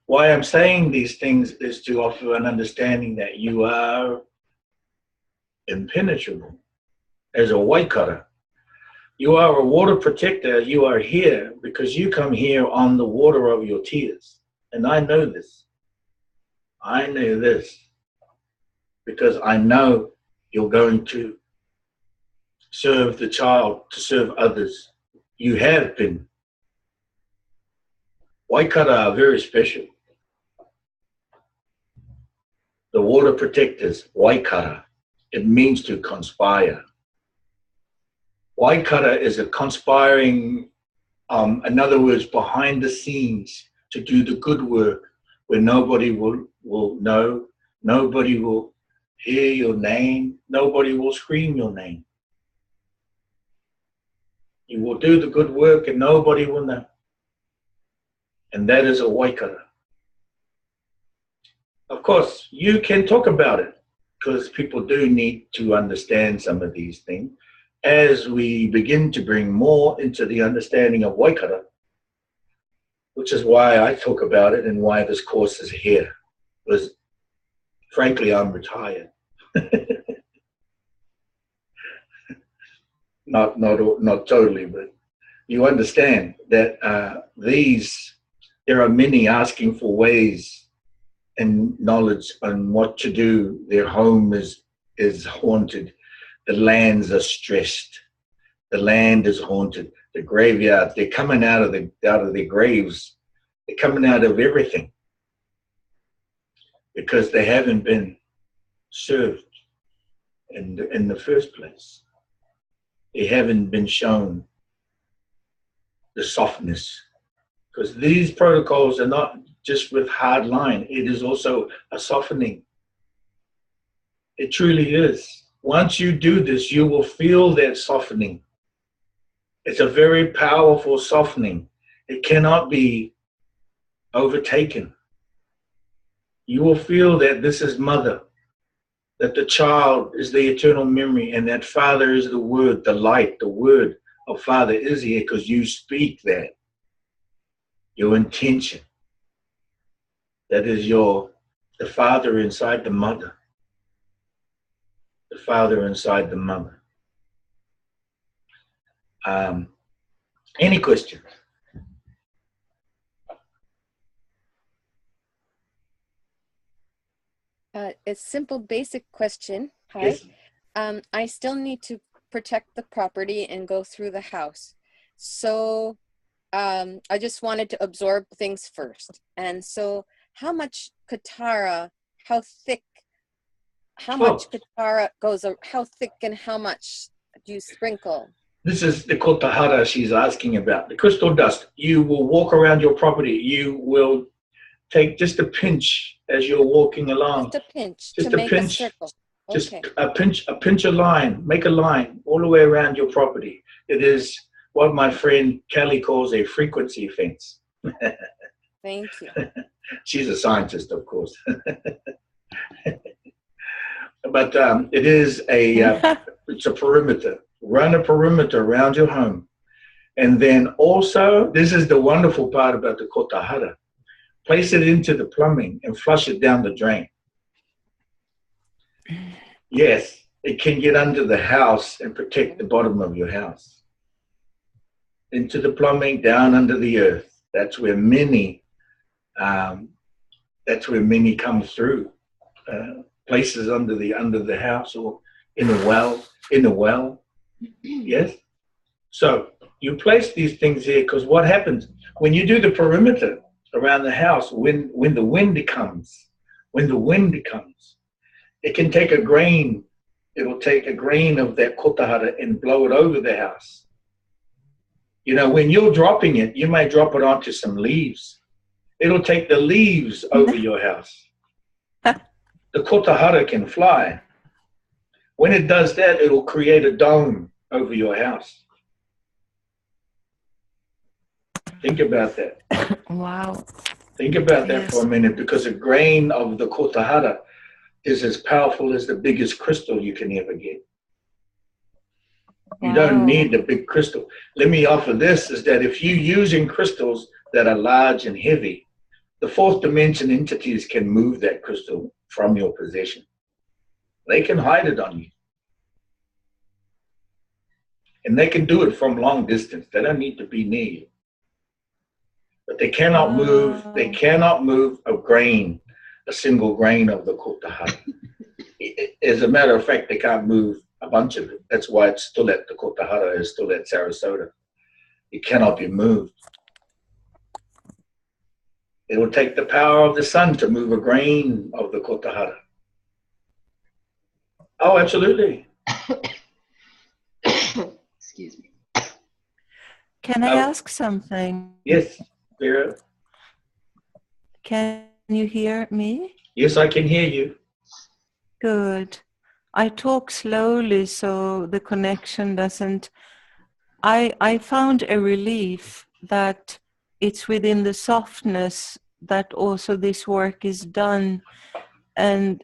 Why I'm saying these things is to offer an understanding that you are impenetrable. As a Waikara, you are a water protector. You are here because you come here on the water of your tears. And I know this. I know this because I know you're going to serve the child, to serve others. You have been. Waikara are very special. The water protectors, Waikara, it means to conspire. Waikara is a conspiring, in other words, behind the scenes to do the good work where nobody will know, nobody will hear your name, nobody will scream your name. You will do the good work and nobody will know. And that is a Waikara. Of course, you can talk about it because people do need to understand some of these things. As we begin to bring more into the understanding of Waikara, which is why I talk about it and why this course is here, because frankly, I'm retired. Not totally, but you understand that there are many asking for ways and knowledge on what to do. Their home is haunted. The lands are stressed. The land is haunted. The graveyard, they're coming out of their graves. They're coming out of everything because they haven't been served in the first place. They haven't been shown the softness, because these protocols are not just with hard line. It is also a softening. It truly is. Once you do this, you will feel that softening. It's a very powerful softening. It cannot be overtaken. You will feel that this is mother, that the child is the eternal memory, and that father is the word, the light, the word of father is here because you speak that. Your intention. That is the father inside the mother. The father inside the mother. Any questions? A simple, basic question. Hi. Yes. I still need to protect the property and go through the house. So I just wanted to absorb things first. And so how much katara, how thick, much katara goes, how thick and how much do you sprinkle? This is the kotahara she's asking about. The crystal dust. You will walk around your property. You will take just a pinch as you're walking along. Just a pinch Just to a make pinch. a circle. Just Okay. a pinch a line. Make a line all the way around your property. It is what my friend Kelly calls a frequency fence. Thank you. She's a scientist, of course. But it is it's a perimeter. Run a perimeter around your home. And then also, this is the wonderful part about the kotahara. Place it into the plumbing and flush it down the drain. Yes, it can get under the house and protect the bottom of your house. Into the plumbing, down under the earth. That's where many come through. Places under the house or in a well. Yes. So you place these things here because what happens when you do the perimeter around the house, when the wind comes, it can take a grain. It'll take a grain of that kotahara and blow it over the house. You know, when you're dropping it, you may drop it onto some leaves. It'll take the leaves over your house. The kotahara can fly. When it does that, it'll create a dome over your house. Think about that. Wow. Think about that for a minute, because a grain of the kotahara is as powerful as the biggest crystal you can ever get. You don't need the big crystal. Let me offer this, is that if you're using crystals that are large and heavy, the fourth dimension entities can move that crystal from your possession. They can hide it on you. And they can do it from long distance. They don't need to be near you. But they cannot move a single grain of the kotahara. As a matter of fact, they can't move a bunch of it. That's why it's still at the kotahara is still at Sarasota. It cannot be moved. It will take the power of the sun to move a grain of the kotahara. Oh, absolutely. Excuse me. Can I ask something? Yes, Vera. Can you hear me? Yes, I can hear you. Good. I talk slowly so the connection doesn't. I found a relief that it's within the softness that also this work is done. And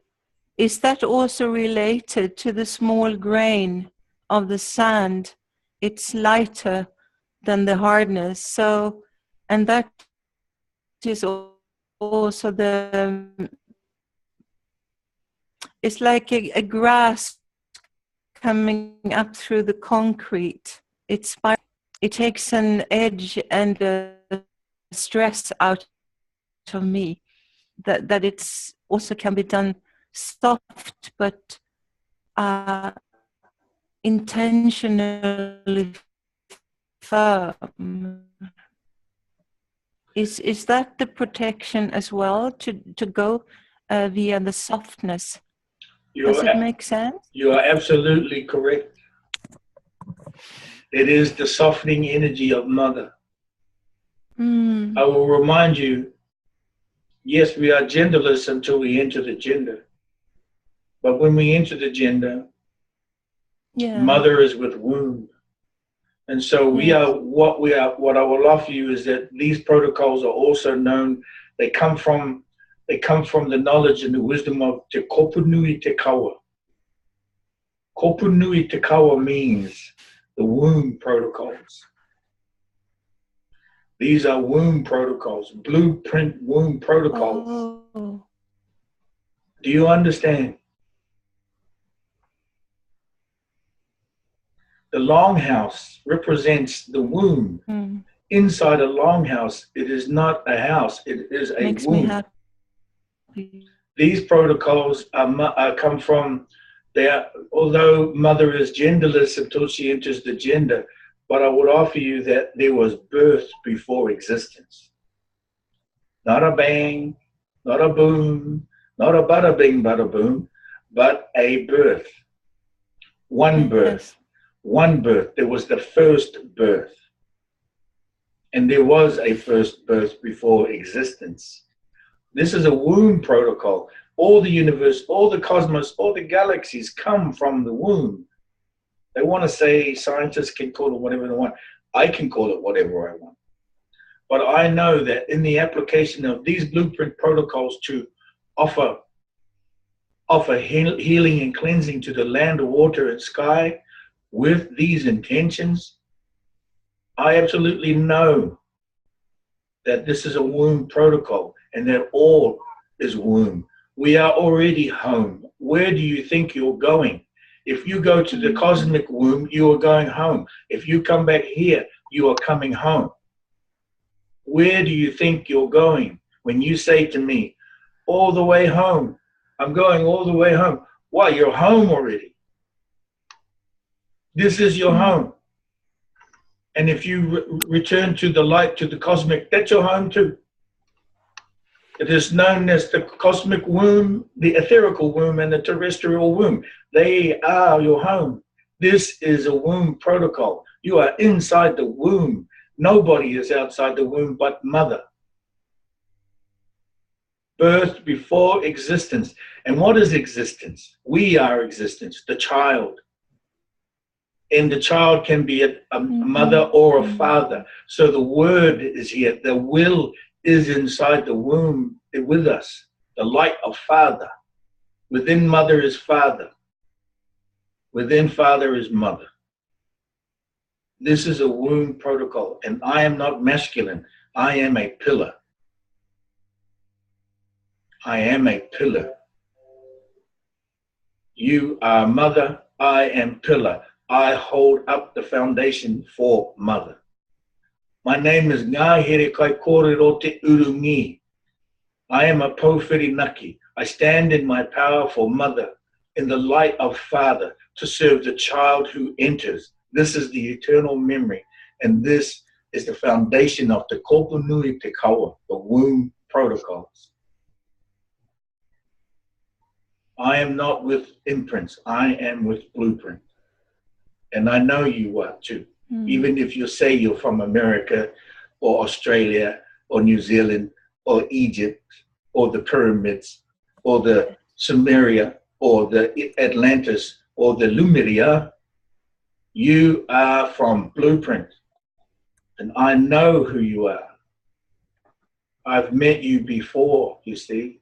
is that also related to the small grain of the sand? It's lighter than the hardness. So, and that is also the, it's like a grass coming up through the concrete. It takes an edge and a stress out of me. That it's also can be done soft, but intentionally firm. Is that the protection as well, to go via the softness? Does it make sense? You are absolutely correct. It is the softening energy of Mother. I will remind you, yes, we are genderless until we enter the gender. But when we enter the gender, Mother is with womb. And so what I will offer you is that these protocols are also known, they come from the knowledge and the wisdom of Te Kopu Nui Te Kawa. Kopu Nui Te Kawa means the womb protocols. These are womb protocols, blueprint womb protocols. Oh. Do you understand? The longhouse represents the womb. Inside a longhouse, it is not a house, it is a Makes womb. Me happy. These protocols come from there, although Mother is genderless until she enters the gender, but I would offer you that there was birth before existence. Not a bang, not a boom, not a bada bing, bada boom, but a birth. One birth. One birth. There was the first birth. And there was a first birth before existence. This is a womb protocol. All the universe, all the cosmos, all the galaxies come from the womb. They want to say scientists can call it whatever they want. I can call it whatever I want. But I know that in the application of these blueprint protocols to offer healing and cleansing to the land, water, and sky with these intentions, I absolutely know that this is a womb protocol and that all is womb. We are already home. Where do you think you're going? If you go to the cosmic womb, you are going home. If you come back here, you are coming home. Where do you think you're going? When you say to me, all the way home, I'm going all the way home. Why? You're home already. This is your home. And if you return to the light, to the cosmic, that's your home too. It is known as the cosmic womb, the etherical womb, and the terrestrial womb. They are your home. This is a womb protocol. You are inside the womb. Nobody is outside the womb but Mother. Birth before existence. And what is existence? We are existence, the child. And the child can be a mother or a father. So the word is here. The will is inside the womb with us. The light of Father. Within Mother is Father. Within Father is Mother. This is a womb protocol. And I am not masculine. I am a pillar. I am a pillar. You are Mother. I am pillar. I hold up the foundation for Mother. My name is Ngā Here Kai Kōrero Te Urungi. I am a Powhirinaki. I stand in my power for Mother, in the light of Father, to serve the child who enters. This is the eternal memory, and this is the foundation of Te Kopu Nui Te Kawa, the womb protocols. I am not with imprints. I am with blueprint. And I know you are too. Even if you say you're from America or Australia or New Zealand or Egypt or the pyramids or the Sumeria or the Atlantis or the Lemuria, you are from blueprint. And I know who you are. I've met you before, you see,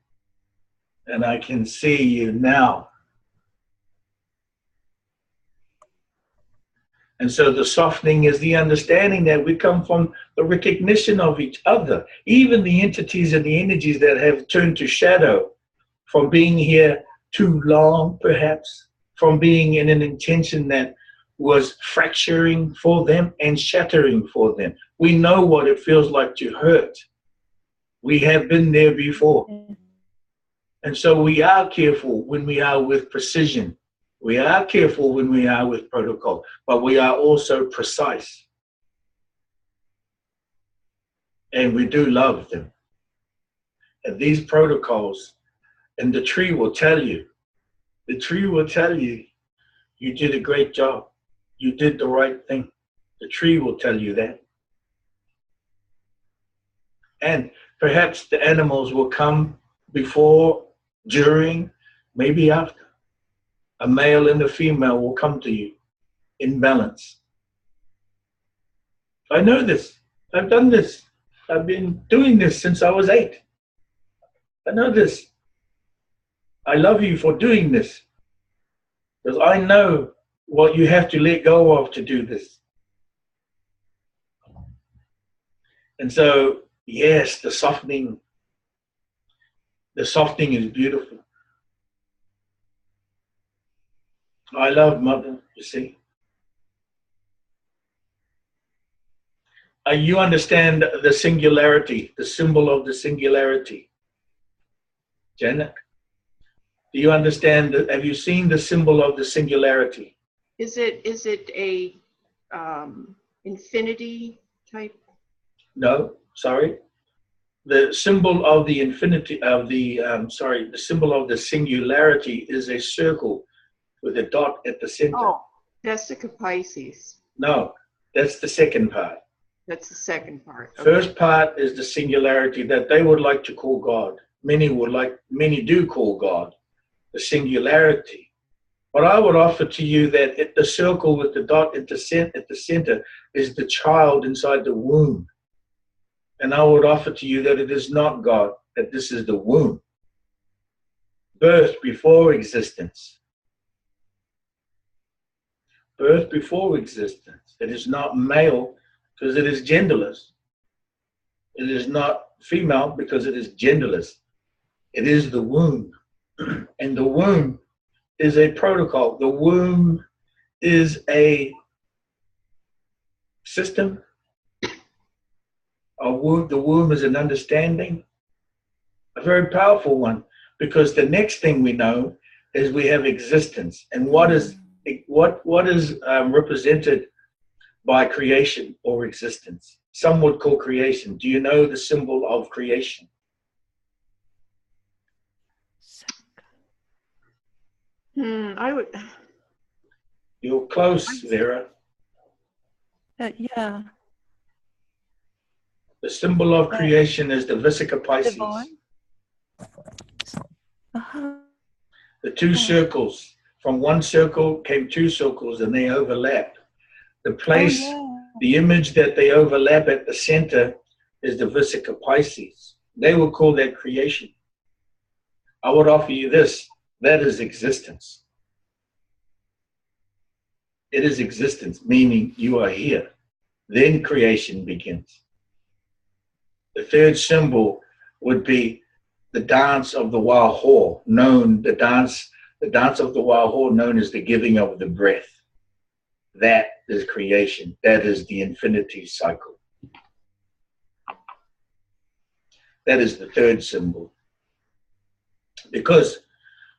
and I can see you now. And so the softening is the understanding that we come from the recognition of each other, even the entities and the energies that have turned to shadow from being here too long, perhaps, from being in an intention that was fracturing for them and shattering for them. We know what it feels like to hurt. We have been there before. And so we are careful when we are with precision. We are careful when we are with protocol, but we are also precise. And we do love them. And these protocols, and the tree will tell you, you did a great job. You did the right thing. The tree will tell you that. And perhaps the animals will come before, during, maybe after. A male and a female will come to you in balance. I know this. I've done this. I've been doing this since I was 8. I know this. I love you for doing this. Because I know what you have to let go of to do this. And so, yes, the softening is beautiful. I love Mother, you see. You understand the singularity, the symbol of the singularity. Janet, do you understand? Have you seen the symbol of the singularity? Is it a infinity type? No, sorry. The symbol of the infinity of the symbol of the singularity is a circle with a dot at the center. Oh, Vesica Pisces. No, that's the second part. That's the second part. Okay. First part is the singularity that they would like to call God. Many do call God the singularity. But I would offer to you that the circle with the dot at the center is the child inside the womb. And I would offer to you that it is not God, that this is the womb. Birth before existence. Birth before existence. It is not male because it is genderless. It is not female because it is genderless. It is the womb. And the womb is a protocol. The womb is a system. The womb is an understanding, a very powerful one, because the next thing we know is we have existence. And what is represented by creation or existence? Some would call creation. Do you know the symbol of creation? I would. You're close, Vera. Yeah. The symbol of creation is the Vesica Pisces. The two circles. From one circle came two circles and they overlap. The place, the image that they overlap at the center is the Vesica Pisces. They will call that creation. I would offer you this. That is existence. It is existence, meaning you are here. Then creation begins. The third symbol would be the dance of the wild whore, the dance of the wild whore known as the giving of the breath. That is creation. That is the infinity cycle. That is the third symbol. Because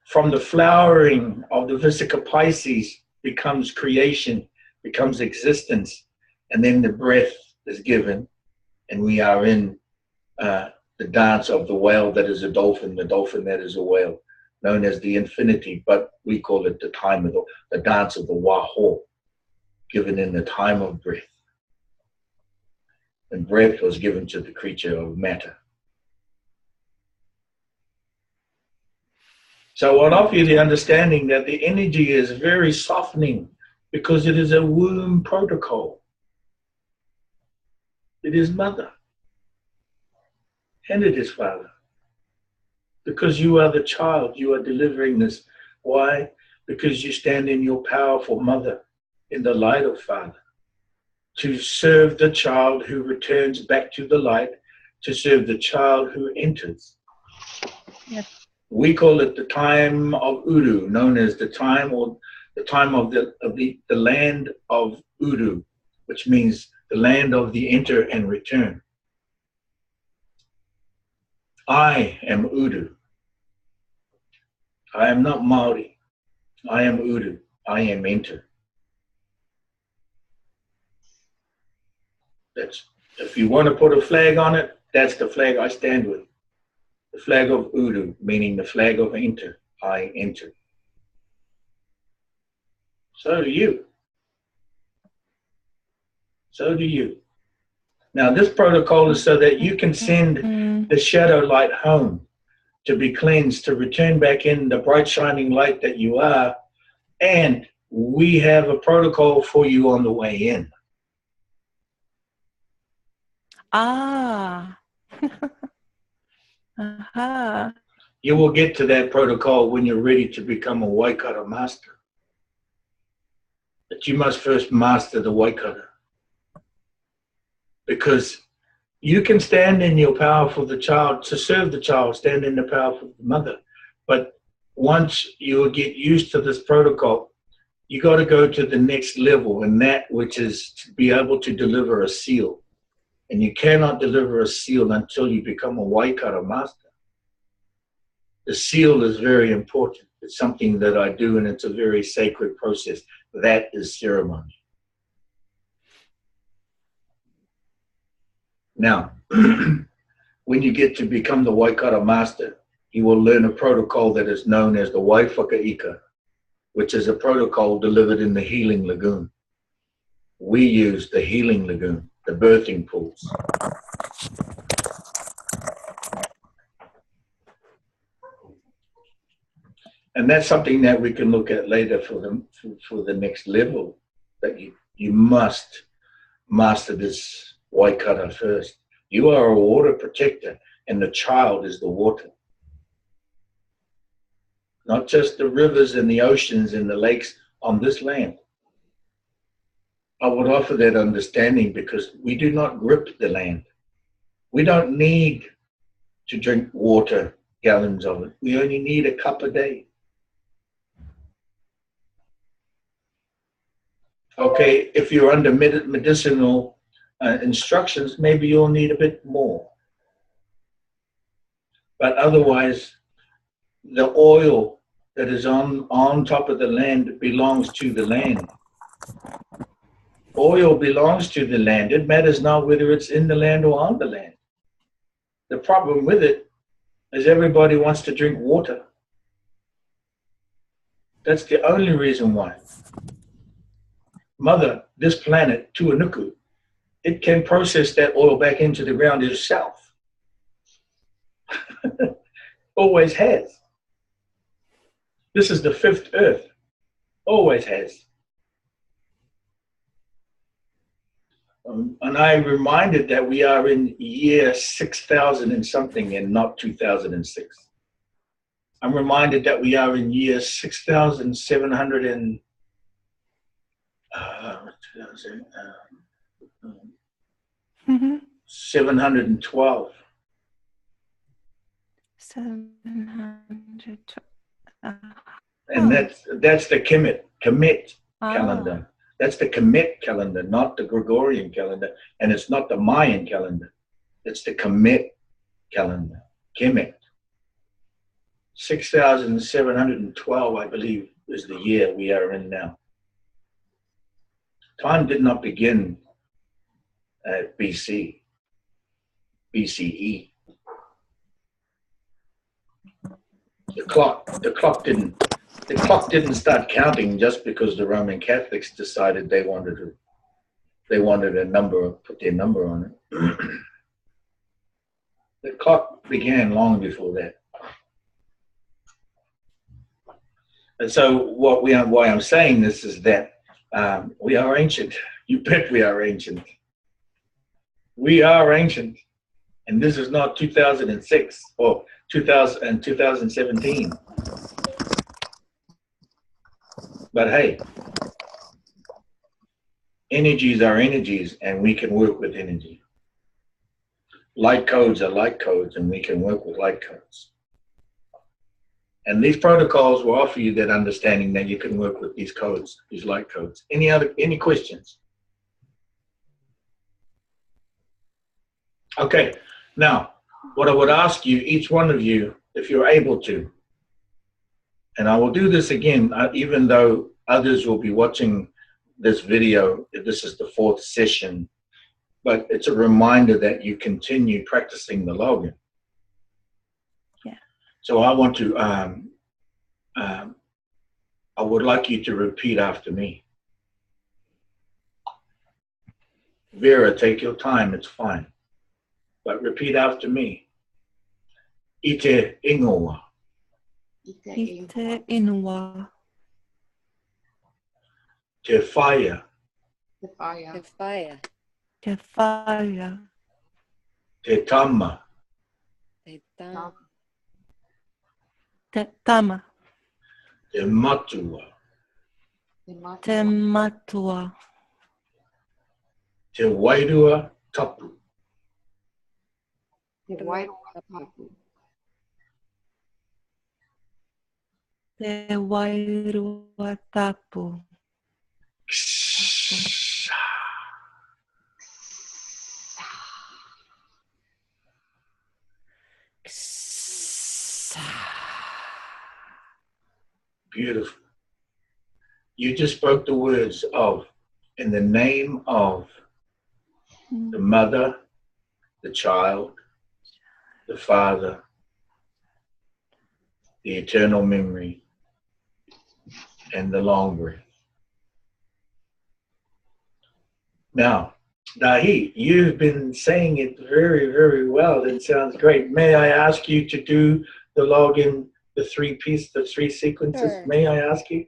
from the flowering of the Vesica Pisces becomes creation, becomes existence, and then the breath is given, and we are in the dance of the whale that is a dolphin, the dolphin that is a whale, known as the infinity, but we call it the time of the dance of the waho, given in the time of breath. And breath was given to the creature of matter. So I'll offer you the understanding that the energy is very softening because it is a womb protocol. It is mother. And it is father. Because you are the child, you are delivering this. Why? Because you stand in your powerful mother, in the light of father, to serve the child who returns back to the light, to serve the child who enters. Yes. We call it the time of Uru, known as the time of the land of Uru, which means the land of the enter and return. I am Uru. I am not Maori. I am Uru. I am enter. That's, if you want to put a flag on it, that's the flag I stand with. The flag of Uru, meaning the flag of enter. I enter. So do you. So do you. Now, this protocol is so that you can send the shadow light home to be cleansed, to return back in the bright shining light that you are. And we have a protocol for you on the way in. Ah. Uh-huh. You will get to that protocol when you're ready to become a Waikara master. But you must first master the Waikara. Because you can stand in your power for the child, to serve the child, stand in the power for the mother. But once you get used to this protocol, you got to go to the next level, and that which is to be able to deliver a seal. And you cannot deliver a seal until you become a Waikara master. The seal is very important. It's something that I do, and it's a very sacred process. That is ceremony. Now, when you get to become the Waikara master, you will learn a protocol that is known as the Waiwhakaika, which is a protocol delivered in the healing lagoon. We use the healing lagoon, the birthing pools. And that's something that we can look at later for the next level, that you must master this Waikara first. You are a water protector, and the child is the water. Not just the rivers and the oceans and the lakes on this land. I would offer that understanding because we do not grip the land. We don't need to drink water, gallons of it. We only need a cup a day. Okay, if you're under medicinal instructions, maybe you'll need a bit more. But otherwise, the oil that is on top of the land belongs to the land. Oil belongs to the land. It matters not whether it's in the land or on the land. The problem with it is everybody wants to drink water. That's the only reason why. Mother, this planet, Tuanuku, it can process that oil back into the ground itself. Always has. This is the fifth earth. Always has. And I reminded that we are in year 6,000 and something and not 2006. I'm reminded that we are in year 6,700 and 712. 700. And that's the Kemet calendar. That's the Kemet calendar, not the Gregorian calendar, and it's not the Mayan calendar. It's the Kemet calendar. Kemet. 6,712, I believe, is the year we are in now. Time did not begin at BCE. The clock didn't start counting just because the Roman Catholics decided they wanted a number, put their number on it. The clock began long before that. And so why I'm saying this is that we are ancient. You bet we are ancient. We are ancient. And this is not 2006 or 2017. But hey, energies are energies, and we can work with energy. Light codes are light codes, and we can work with light codes. And these protocols will offer you that understanding that you can work with these codes, these light codes. Any questions? Okay, now, what I would ask you, each one of you, if you're able to, and I will do this again, even though others will be watching this video, this is the 4th session, but it's a reminder that you continue practicing the login. Yeah. So I want to, I would like you to repeat after me. Vera, take your time, it's fine. But repeat after me. Ite ingoa. Ite inwa. Te whaia. The fire. The fire. Te whaia. Te tama. Te tama. Te tama. Te matua. Te matua. Te wairua tapu. The white tapu. Te wairua tapu. Beautiful. You just spoke the words of, in the name of the mother, the child, the father, the eternal memory, and the long breath. Now, Dahi, you've been saying it very, very well. It sounds great. May I ask you to do the login, the 3 sequences? Sure. May I ask you?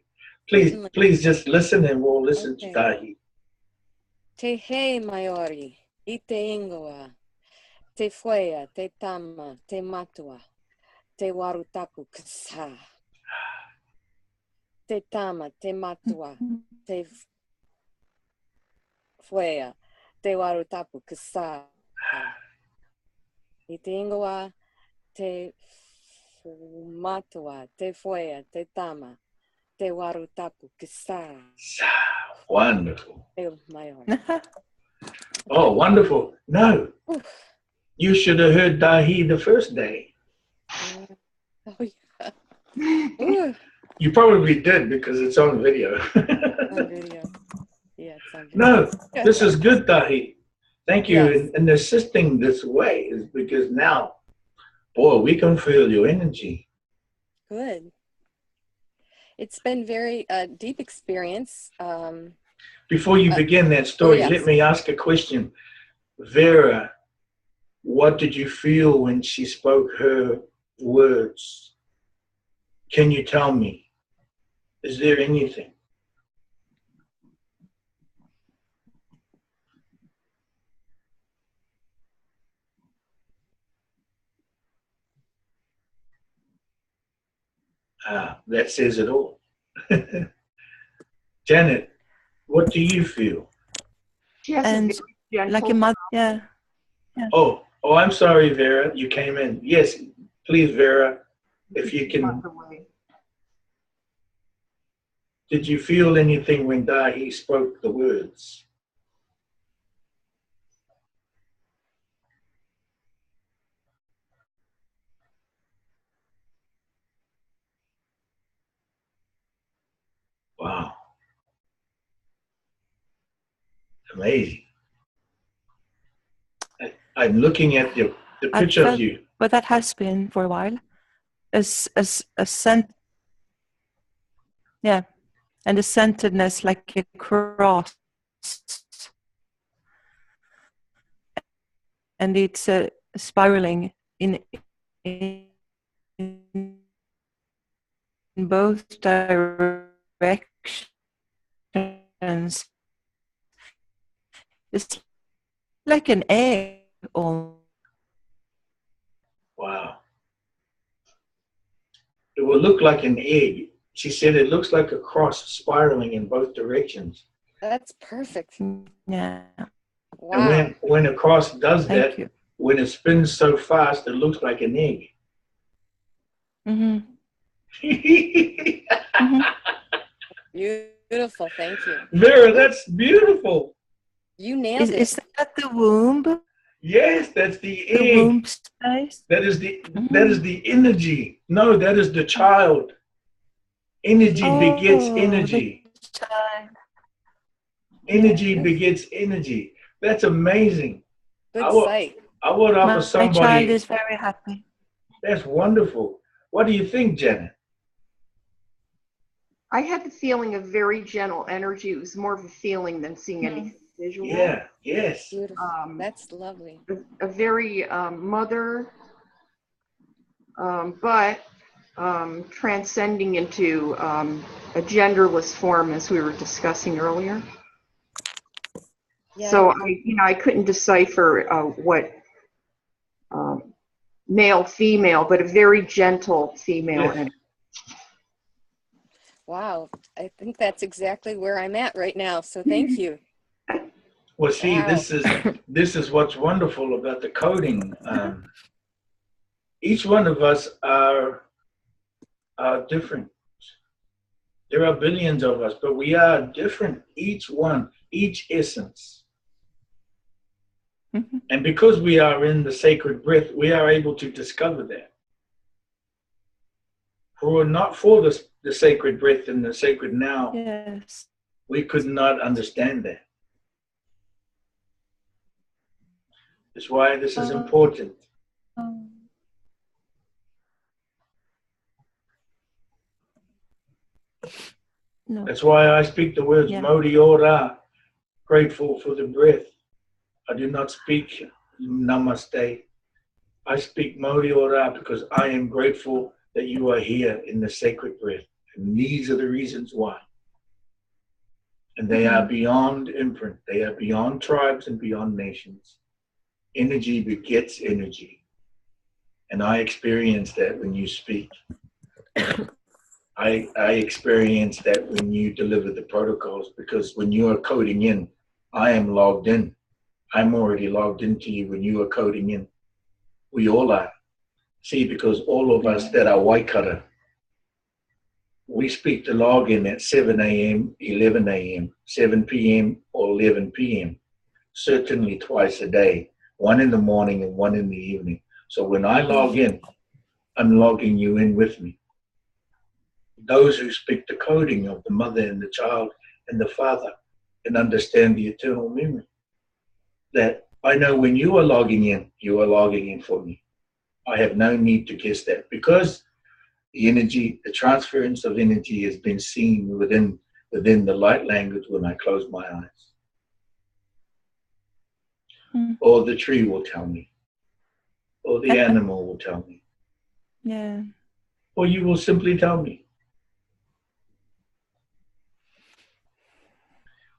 Please, Certainly. please just listen and we'll listen to Okay. Dahi. Te he maiori. Ite ingoa. Te whaia. Te tama. Te matua. Te warutapu kasa. Te tama. Te matua. Te whaia. Te warutapu kasa. Ite ingoa. Te matua. Te whaia. Te tama. Te warutapu kasa. Wonderful. Te maiori. Oh, wonderful. No, Oof. you should have heard Dahi the first day. Oh, yeah. Ooh, You probably did because it's on video. on video. Yeah, it's on video. No, this is good, Dahi. Thank you. Yes. And assisting this way is because now, boy, we can feel your energy. Good. It's been very deep experience. Before you begin that story, yes. let me ask a question. Vera, what did you feel when she spoke her words? Can you tell me? Is there anything? That says it all. Janet, what do you feel? She has And a very like a gentle, mother, yeah. Oh, I'm sorry, Vera. You came in. Yes, please, Vera, if you can. by the way. Did you feel anything when Dahi spoke the words? Wow. Amazing. I'm looking at the I picture of felt, you. but that has been for a while. a scent, yeah, and a centeredness like a cross, and it's spiraling in both directions. It's like an egg. Wow. It will look like an egg. She said it looks like a cross spiraling in both directions. That's perfect. Yeah. Wow. And when a cross does Thank that, you. when it spins so fast, it looks like an egg. Mm-hmm. Beautiful. Thank you. Vera, that's beautiful. You nailed it. Is that the womb? Yes, that's the The egg. womb space? That is the energy. No, that is the child. Energy begets energy. The child. Energy Yes. begets energy. That's amazing. Good sight. I would offer My somebody. child is very happy. That's wonderful. What do you think, Janet? I had the feeling of very gentle energy. It was more of a feeling than seeing anything visual. Yeah, yes. Beautiful. That's lovely. A very mother, but transcending into a genderless form, as we were discussing earlier. Yeah. So I couldn't decipher what male, female, but a very gentle female. Yes. energy. Wow. I think that's exactly where I'm at right now. So thank you. Well, see, Wow. this is what's wonderful about the coding. Each one of us are different. There are billions of us, but we are different. Each one, each essence. And because we are in the sacred breath, we are able to discover that. If we were not for the sacred breath and the sacred now, Yes. we could not understand that. That's why this is important. No. That's why I speak the words Modi Ora, grateful for the breath. I do not speak Namaste. I speak Modi Ora because I am grateful that you are here in the sacred breath. And these are the reasons why. And they are beyond imprint. They are beyond tribes and beyond nations. Energy begets energy. And I experience that when you speak. I experience that when you deliver the protocols, because when you are coding in, I am logged in. I'm already logged into you when you are coding in. We all are. See, because all of us that are Waikara, we speak the login at 7 a.m., 11 a.m., 7 p.m. or 11 p.m., certainly twice a day, one in the morning and one in the evening. So when I log in, I'm logging you in with me. Those who speak the coding of the mother and the child and the father and understand the eternal memory, that I know when you are logging in for me. I have no need to guess that, because the energy, the transference of energy has been seen within the light language when I close my eyes. Or the tree will tell me, or the animal will tell me. Yeah. Or you will simply tell me.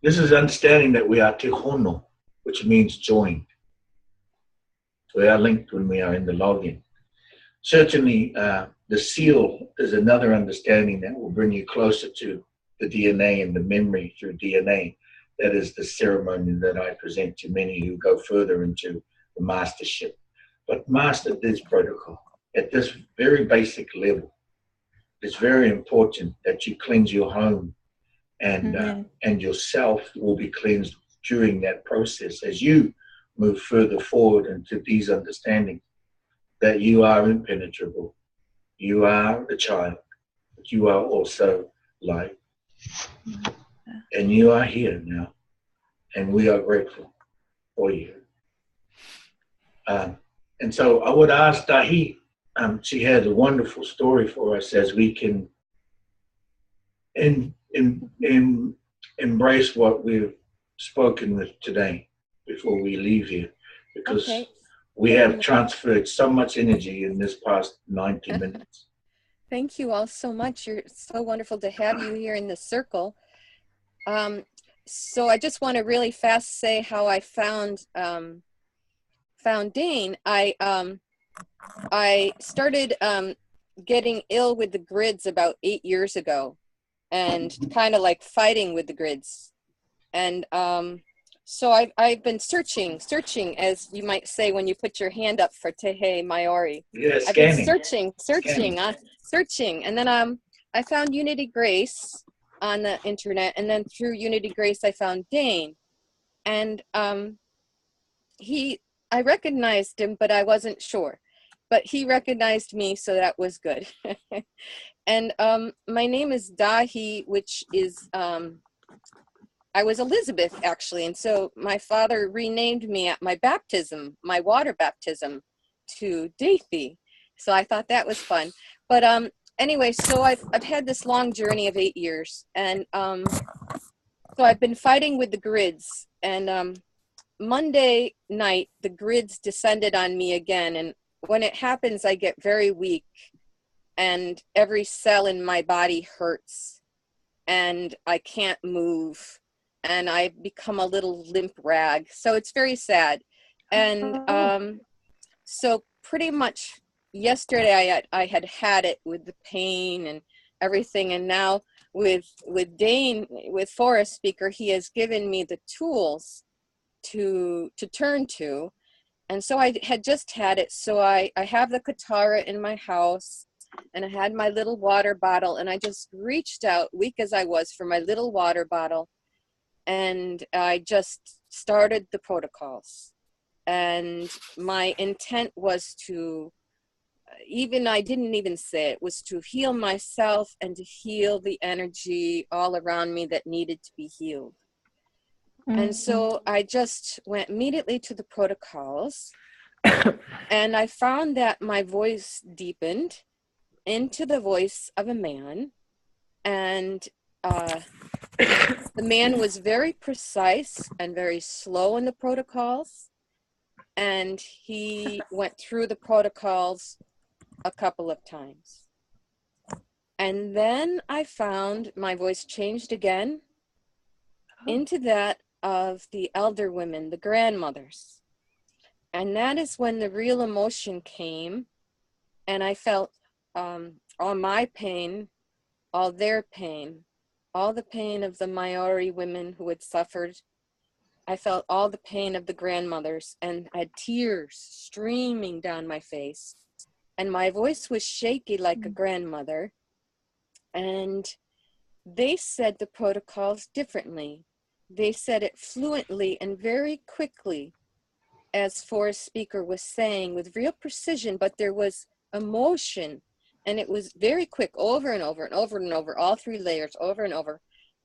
This is understanding that we are te hono, which means joined. We are linked when we are in the login. Certainly, the seal is another understanding that will bring you closer to the DNA and the memory through DNA. That is the ceremony that I present to many who go further into the mastership. But master this protocol at this very basic level. It's very important that you cleanse your home, and yourself will be cleansed during that process as you move further forward into these understandings, that you are impenetrable. You are a child, but you are also light. And you are here now, and we are grateful for you. And so I would ask Dahi, she had a wonderful story for us as we can embrace what we've spoken with today before we leave here, because Okay. we have transferred so much energy in this past 90 minutes. Thank you all so much. You're so wonderful to have you here in the circle. So I just want to really fast say how I found Dane. I started getting ill with the grids about 8 years ago, and kind of like fighting with the grids. And so I've been searching, as you might say when you put your hand up for Tehe Maori. Yeah, I've been scanning. searching, and then I found Unity Grace on the internet, and then through Unity Grace I found Dane, and I recognized him, but I wasn't sure, but he recognized me, so that was good. And my name is Dahi, which is I was Elizabeth, actually, and so my father renamed me at my baptism, my water baptism, to Dathi. So I thought that was fun. But anyway, so I've had this long journey of 8 years, and so I've been fighting with the grids. And Monday night, the grids descended on me again, and when it happens, I get very weak, and every cell in my body hurts, and I can't move, and I become a little limp rag. So it's very sad. And so pretty much yesterday I had it with the pain and everything, and now with Dane, with Forest Speaker, he has given me the tools to turn to. And so I had just had it, so I have the Katara in my house, and I had my little water bottle, and I just reached out, weak as I was, for my little water bottle, and I just started the protocols. And my intent was to, I didn't even say it, was to heal myself and to heal the energy all around me that needed to be healed. And so I just went immediately to the protocols, and I found that my voice deepened into the voice of a man, and the man was very precise and very slow in the protocols, and he went through the protocols a couple of times. And then I found my voice changed again into that of the elder women, the grandmothers. And that is when the real emotion came, and I felt all my pain, all their pain, all the pain of the Maori women who had suffered. I felt all the pain of the grandmothers, and I had tears streaming down my face. And my voice was shaky like a grandmother. And they said the protocols differently. They said it fluently and very quickly, as Forest Speaker was saying, with real precision, but there was emotion, and it was very quick, over and over and over and over, all 3 layers, over and over.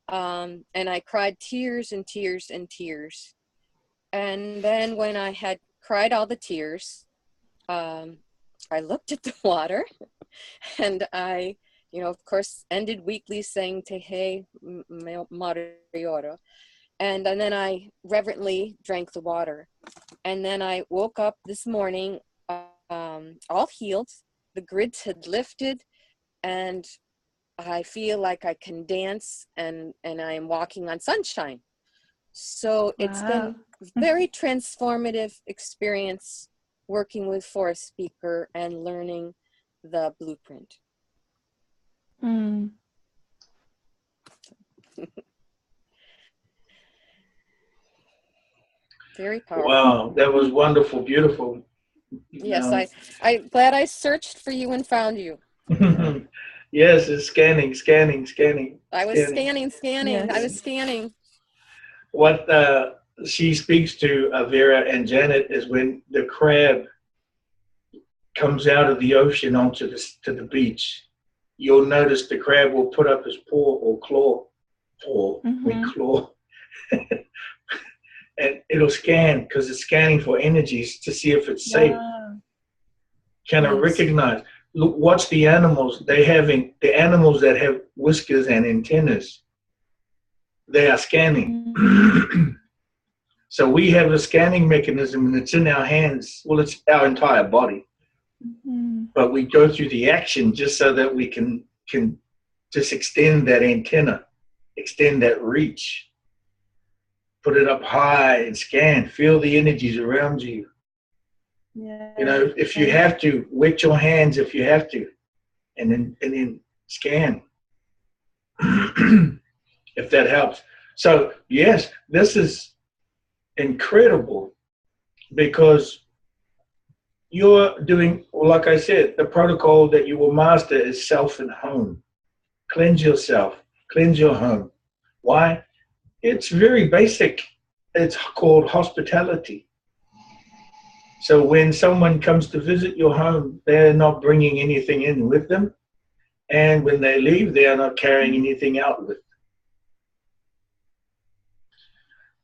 And I cried tears and tears and tears. And then when I had cried all the tears, I looked at the water, and I, of course, ended weekly saying Tehe Mariora. And then I reverently drank the water. And then I woke up this morning all healed. The grids had lifted, and I feel like I can dance, and I am walking on sunshine. So it's been very transformative experience working with Forest Speaker and learning the blueprint. Very powerful. Wow, that was wonderful, beautiful. Yes, I'm glad I searched for you and found you. Yes, it's scanning. I was scanning. Yes. I was scanning. What she speaks to, Vera and Janet, is when the crab comes out of the ocean onto the beach. You'll notice the crab will put up his paw or claw, claw, and it'll scan, because it's scanning for energies to see if it's safe. Can I Yes. recognize? Look, watch the animals. The animals that have whiskers and antennas. They are scanning. So we have a scanning mechanism, and it's in our hands. Well, it's our entire body, but we go through the action just so that we can just extend that antenna, extend that reach, put it up high and scan. Feel the energies around you. Yeah. You know, if you have to, wet your hands if you have to, and then scan. If that helps. So yes, this is incredible because you're doing, well, like I said, the protocol that you will master is self and home. Cleanse yourself, cleanse your home. Why? It's very basic. It's called hospitality. So when someone comes to visit your home, they're not bringing anything in with them. And when they leave, they are not carrying anything out with them.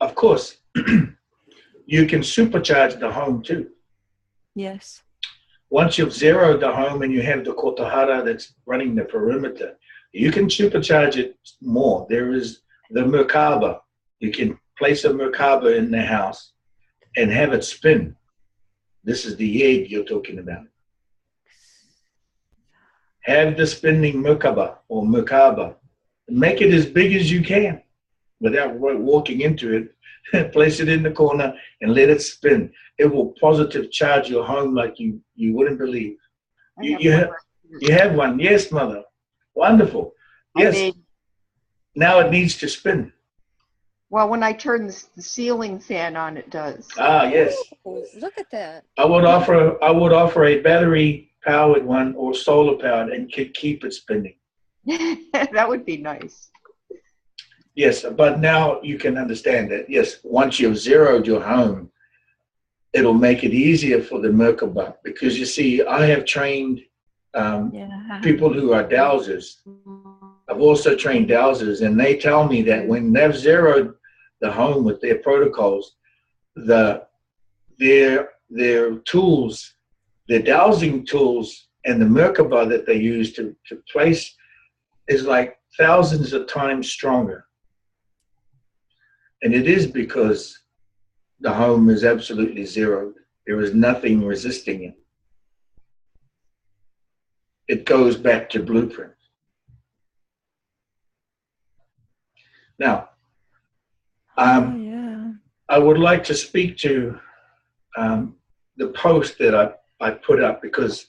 Of course, you can supercharge the home too. Yes. Once you've zeroed the home and you have the kotahara that's running the perimeter, you can supercharge it more. There is the Merkaba. You can place a Merkaba in the house and have it spin. This is the egg you're talking about. Have the spinning Merkaba or Merkaba. Make it as big as you can without walking into it. Place it in the corner and let it spin. It will positive charge your home like you wouldn't believe. You have one. Yes, mother. Wonderful. Yes. Now it needs to spin. Well, when I turn the ceiling fan on, it does. Ah, yes. Oh, look at that. I would offer a battery powered one or solar powered and could keep it spinning. That would be nice. Yes, but now you can understand that, yes, once you've zeroed your home, it'll make it easier for the Merkaba. Because you see, I have trained people who are dowsers. I've also trained dowsers, and they tell me that when they've zeroed the home with their protocols, their tools, their dowsing tools, and the Merkaba that they use to place is like thousands of times stronger. And it is because the home is absolutely zeroed. There is nothing resisting it. It goes back to blueprint. Now, I would like to speak to the post that I put up, because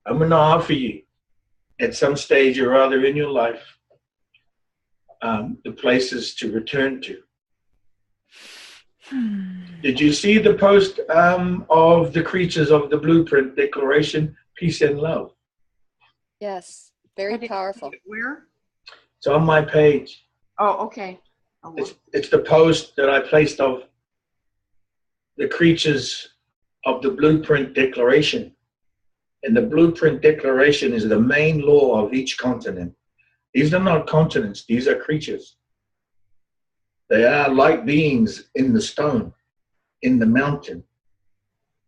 I'm going to offer you at some stage or other in your life the places to return to. Did you see the post of the creatures of the Blueprint Declaration, Peace and Love? Yes, very powerful. Where? It's on my page. Oh, okay. It's the post that I placed of the creatures of the Blueprint Declaration. And the Blueprint Declaration is the main law of each continent. These are not continents, these are creatures. They are light beings in the stone, in the mountain.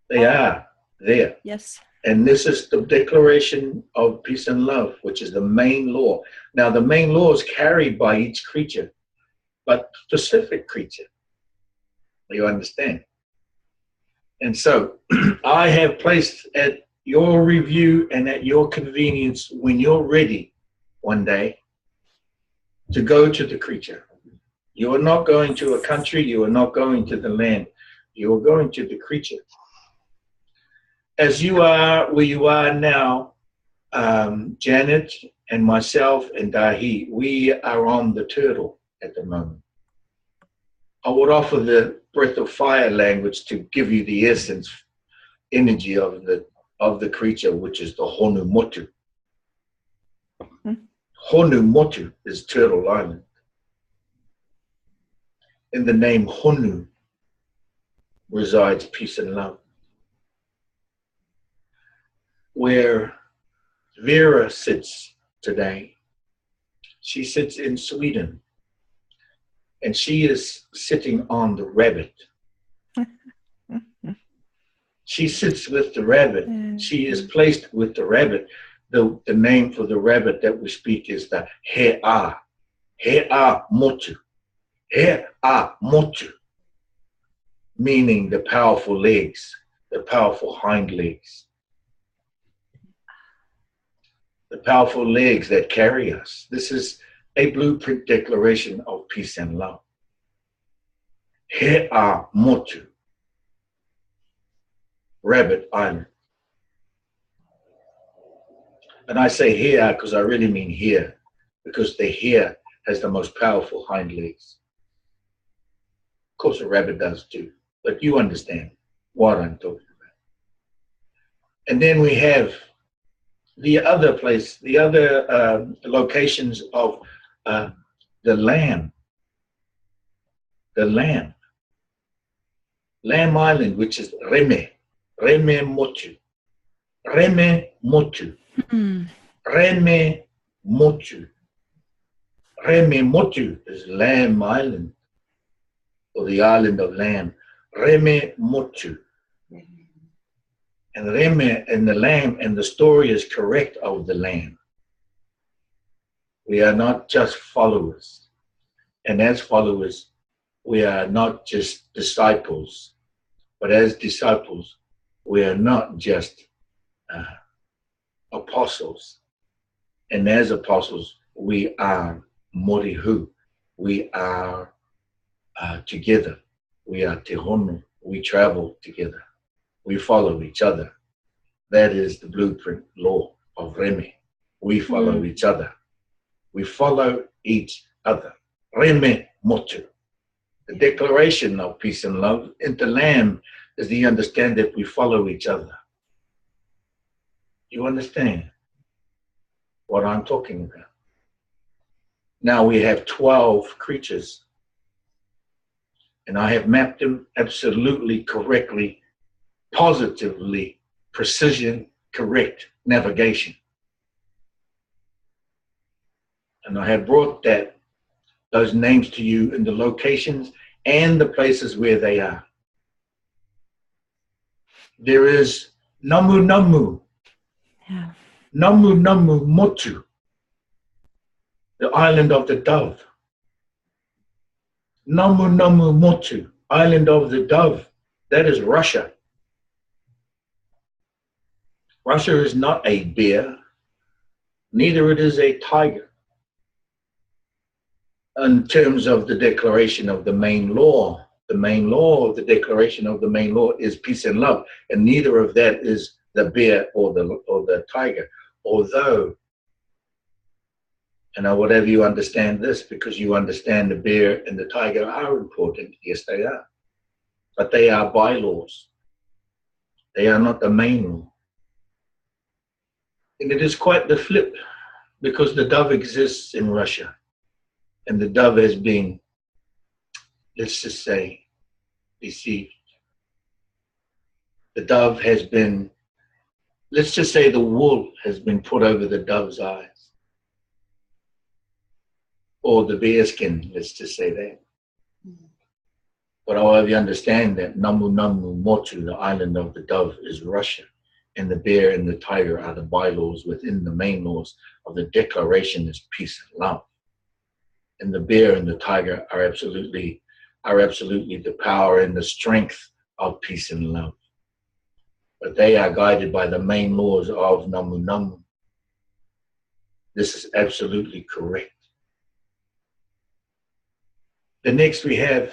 They are there. Yes. And this is the Declaration of Peace and Love, which is the main law. Now, the main law is carried by each creature, but specific creature. You understand? And so I have placed at your review and at your convenience, when you're ready one day, to go to the creature. You are not going to a country, you are not going to the land, you are going to the creature. As you are where you are now, Janet and myself and Dahi, we are on the turtle at the moment. I would offer the breath of fire language to give you the essence, energy of the creature, which is the Honu Motu. Honu Motu is Turtle Island. In the name Honu resides peace and love. Where Vera sits today, she sits in Sweden, and she is sitting on the rabbit. She sits with the rabbit. She is placed with the rabbit. The name for the rabbit that we speak is the He'a. He'a motu. He'a motu. Meaning the powerful legs, the powerful hind legs. The powerful legs that carry us. This is a blueprint declaration of peace and love. He'a motu. Rabbit Island. And I say here because I really mean here, because the here has the most powerful hind legs. Of course, a rabbit does too, but you understand what I'm talking about. And then we have the other place, the other locations of the lamb. The lamb. Lamb Island, which is Reme. Reme Motu. Reme Motu. Reme Motu. Reme Motu is Lamb Island, or the island of Lamb. Reme Motu. And Reme and the lamb, and the story is correct of the lamb. We are not just followers. And as followers, we are not just disciples. But as disciples, we are not just apostles. And as apostles, we are morihu. We are together. We are te hono. We travel together. We follow each other. That is the blueprint law of Reme. We follow each other. We follow each other. Reme motu. The declaration of peace and love in the Lamb is the understand that we follow each other. You understand what I'm talking about? Now we have 12 creatures, and I have mapped them absolutely correctly, positively, precision, correct navigation. And I have brought those names to you in the locations and the places where they are. There is Namu Namu. Yeah. Namu Namu Motu, the island of the dove. Namu Namu Motu, island of the dove. That is Russia. Russia is not a bear, neither it is a tiger. In terms of the declaration of the main law of the declaration of the main law is peace and love, and neither of that is the bear or the tiger. Although, whatever you understand this, because you understand the bear and the tiger are important, yes they are. But they are bylaws. They are not the main law. And it is quite the flip, because the dove exists in Russia. And the dove has been, let's just say, deceived. The dove has been, let's just say the wool has been put over the dove's eyes. Or the bear skin, let's just say that. But however you understand that Namu Namu Motu, the island of the dove, is Russia. And the bear and the tiger are the bylaws within the main laws of the declaration is peace and love. And the bear and the tiger are absolutely the power and the strength of peace and love. But they are guided by the main laws of Namu Namu. This is absolutely correct. The next we have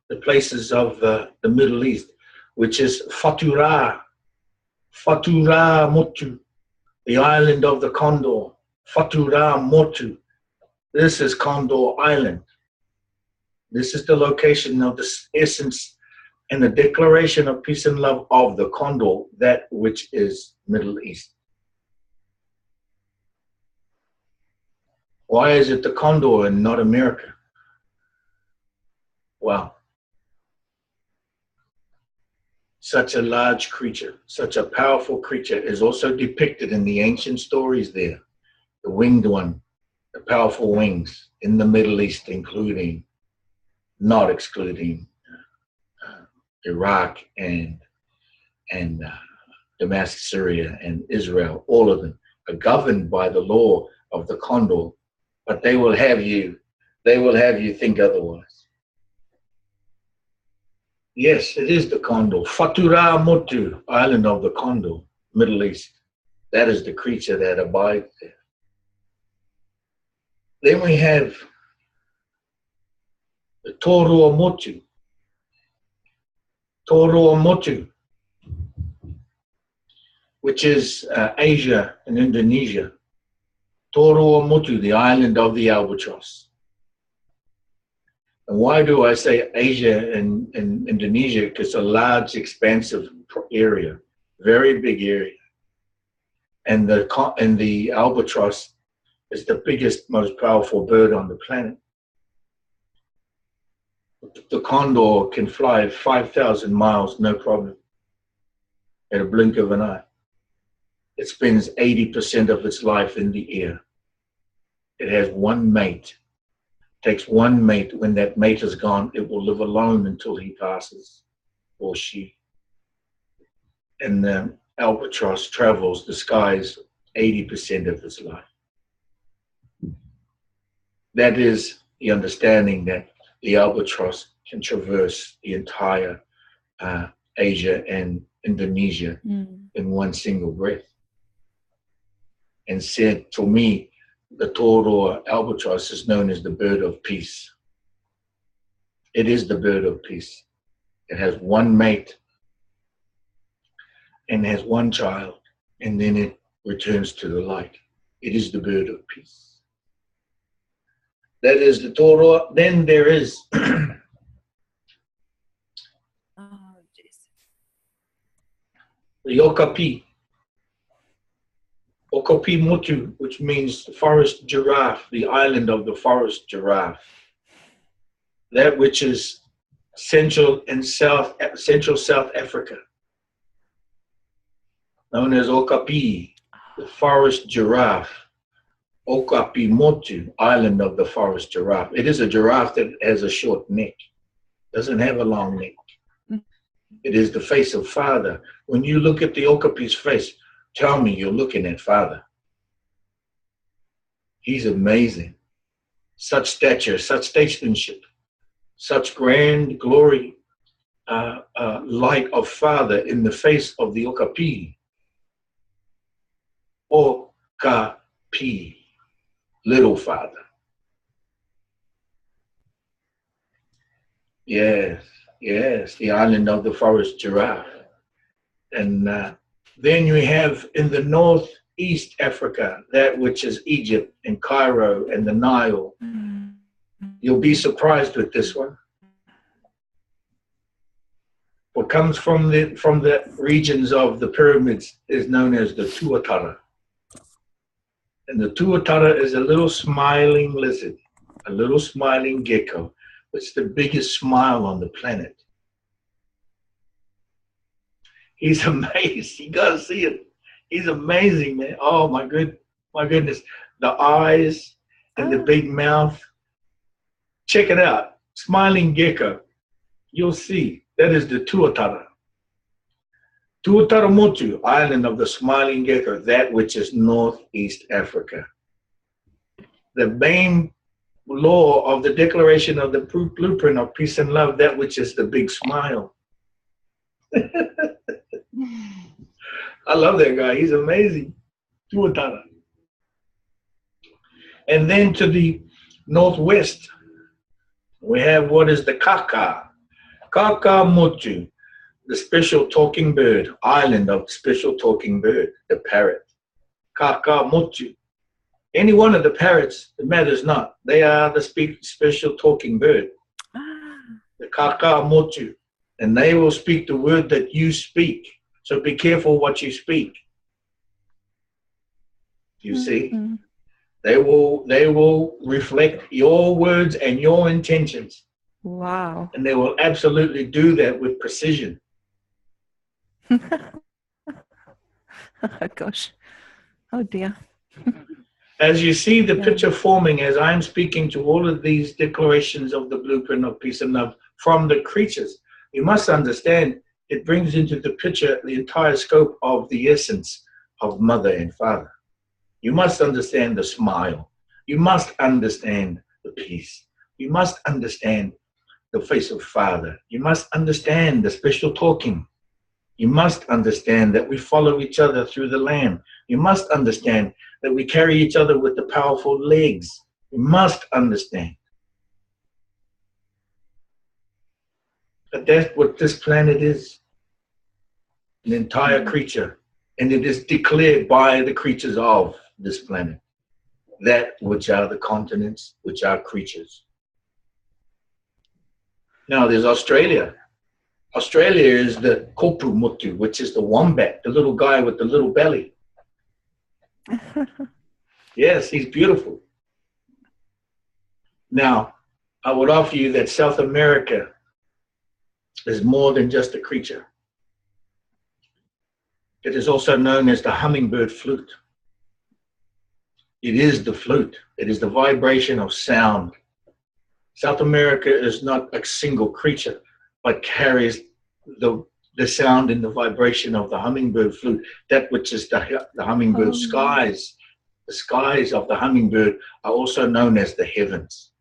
the places of the Middle East, which is Fatura Motu, the island of the condor. Fatura Motu. This is Condor Island. This is the location of the essence and the declaration of peace and love of the condor, that which is Middle East. Why is it the condor and not America? Wow. Such a large creature, such a powerful creature is also depicted in the ancient stories there. The winged one, the powerful wings in the Middle East, including, not excluding, Iraq and Damascus, Syria, and Israel. All of them are governed by the law of the condor, but they will have you think otherwise. Yes, it is the condor. Fatura Motu, island of the condor, Middle East. That is the creature that abides there. Then we have the Toro Motu. Toro Motu, which is Asia and Indonesia. Toro Motu, the island of the albatross. And why do I say Asia and Indonesia? Because it's a large, expansive area, very big area. And the albatross is the biggest, most powerful bird on the planet. The condor can fly 5,000 miles, no problem, at a blink of an eye. It spends 80% of its life in the air. It has one mate. Takes one mate. When that mate is gone, it will live alone until he passes, or she. And the albatross travels the skies 80% of its life. That is the understanding that the albatross can traverse the entire Asia and Indonesia in one single breath. And said, to me, the Toro albatross is known as the bird of peace. It is the bird of peace. It has one mate and has one child, and then it returns to the light. It is the bird of peace. That is the Toro. Then there is the Okapi. Okapi Motu, which means the forest giraffe, the island of the forest giraffe. That which is Central South Africa, known as Okapi, the forest giraffe. Okapi Motu, island of the forest giraffe. It is a giraffe that has a short neck, doesn't have a long neck. It is the face of Father. When you look at the Okapi's face, tell me you're looking at Father. He's amazing. Such stature, such statesmanship, such grand glory, light of Father in the face of the Okapi. Okapi, little Father. Yes, the island of the forest giraffe. And then you have in the northeast Africa, that which is Egypt and Cairo and the Nile. You'll be surprised with this one. What comes from the regions of the pyramids is known as the tuatara. And the tuatara is a little smiling lizard, a little smiling gecko. It's the biggest smile on the planet. He's amazed. You gotta see it. He's amazing, man. Oh my goodness. The eyes and the big mouth. Check it out. Smiling gecko. You'll see. That is the tuatara. Tuatara Motu, island of the smiling gecko, that which is northeast Africa. The main law of the declaration of the blueprint of peace and love, that which is the big smile. I love that guy. He's amazing. Tuatara. And then to the northwest, we have what is the Kaka. Kaka Motu, the special talking bird, island of special talking bird, the parrot. Kaka Motu. Any one of the parrots, it matters not. They are the special talking bird. The Kaka Motu. And they will speak the word that you speak. So be careful what you speak. You see? They will reflect your words and your intentions. Wow. And they will absolutely do that with precision. Gosh. Oh dear. As you see the picture forming, as I'm speaking to all of these declarations of the blueprint of peace and love from the creatures, you must understand it brings into the picture the entire scope of the essence of mother and father. You must understand the smile. You must understand the peace. You must understand the face of father. You must understand the special talking. You must understand that we follow each other through the lamb. You must understand that we carry each other with the powerful legs. You must understand that that's what this planet is, an entire creature. And it is declared by the creatures of this planet, that which are the continents, which are creatures. Now there's Australia. Australia is the kopu mutu, which is the wombat, the little guy with the little belly. Yes, he's beautiful. Now, I would offer you that South America is more than just a creature. It is also known as the hummingbird flute. It is the flute. It is the vibration of sound. South America is not a single creature, but carries the sound and the vibration of the hummingbird flute, that which is the hummingbird skies. The skies of the hummingbird are also known as the heavens.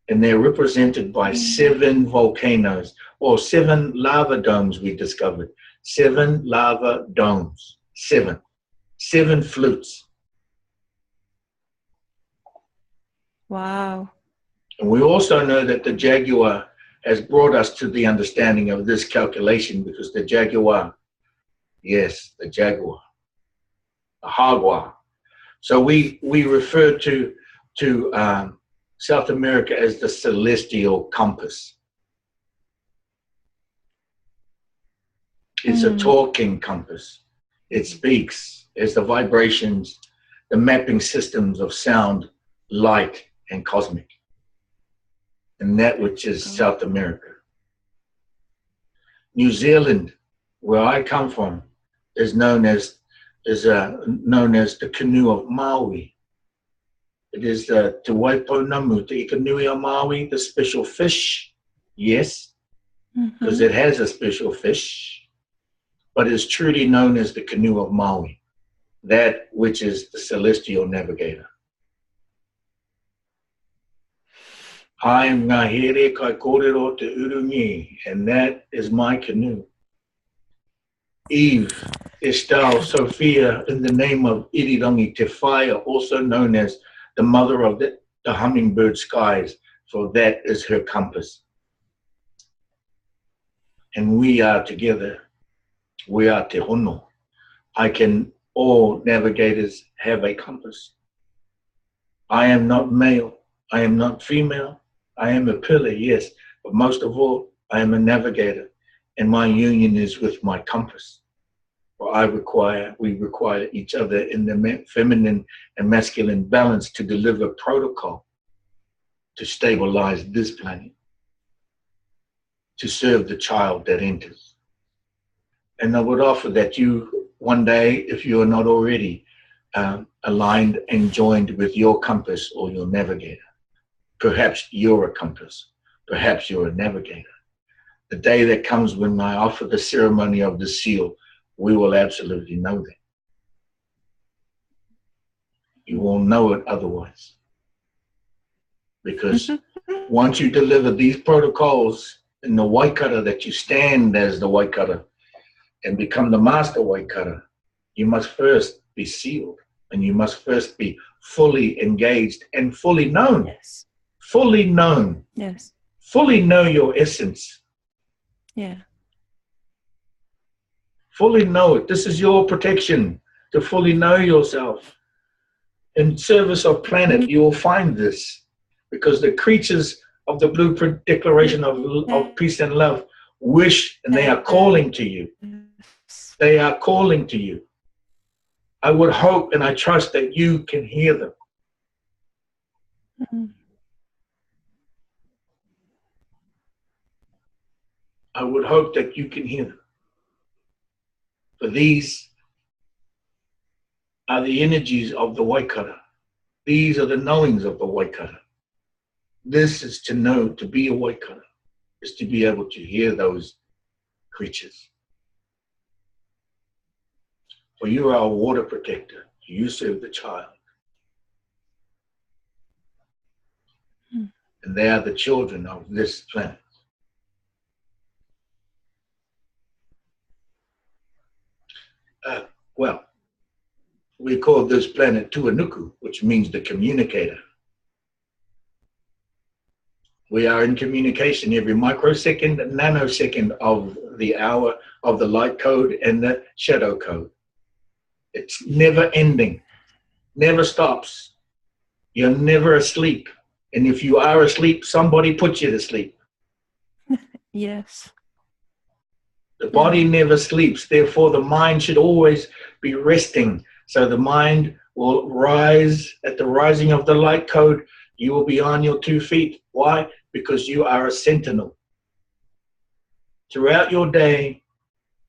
And they're represented by 7 volcanoes, or 7 lava domes we discovered. 7 lava domes. 7 flutes. Wow. And we also know that the jaguar has brought us to the understanding of this calculation, because the jaguar, yes, the jaguar, the jaguar. So we refer to South America as the celestial compass. It's a talking compass. It speaks. It's the vibrations, the mapping systems of sound, light, and cosmic. And that which is South America. New Zealand, where I come from, is known as the canoe of Maui. It is the Te Waiponamu, Te Ikanui o Maui, the special fish. Yes, because it has a special fish, but it's truly known as the canoe of Maui, that which is the celestial navigator. I am ngā here kai kōrero te urungi, and that is my canoe. Eve, Estelle, Sophia, in the name of Irirangi Te Whaia, also known as the mother of the hummingbird skies, for that is her compass. And we are together. We are Te Hono. All navigators have a compass. I am not male. I am not female. I am a pillar, yes, but most of all, I am a navigator, and my union is with my compass. For we require each other in the feminine and masculine balance to deliver protocol, to stabilize this planet, to serve the child that enters. And I would offer that you, one day, if you are not already aligned and joined with your compass or your navigator, perhaps you're a compass, perhaps you're a navigator. The day that comes when I offer the ceremony of the seal, we will absolutely know that. You won't know it otherwise. Because once you deliver these protocols in the Waikara, that you stand as the Waikara and become the master Waikara, you must first be sealed, and you must first be fully engaged and fully known. Yes. Fully known. Yes. Fully know your essence. Yeah. Fully know it. This is your protection, to fully know yourself. In service of planet, you will find this, because the creatures of the blueprint declaration of peace and love wish, and they are calling to you. They are calling to you. I would hope and I trust that you can hear them. I would hope that you can hear them. For these are the energies of the Waikara. These are the knowings of the Waikara. This is to know, to be a Waikara, is to be able to hear those creatures. For you are a water protector. You serve the child. And they are the children of this planet. Well, we call this planet Tuanuku, which means the communicator. We are in communication every microsecond, nanosecond of the hour of the light code and the shadow code. It's never ending, never stops. You're never asleep. And if you are asleep, somebody puts you to sleep. Yes. The body never sleeps. Therefore, the mind should always be resting. So the mind will rise at the rising of the light code. You will be on your 2 feet. Why? Because you are a sentinel. Throughout your day,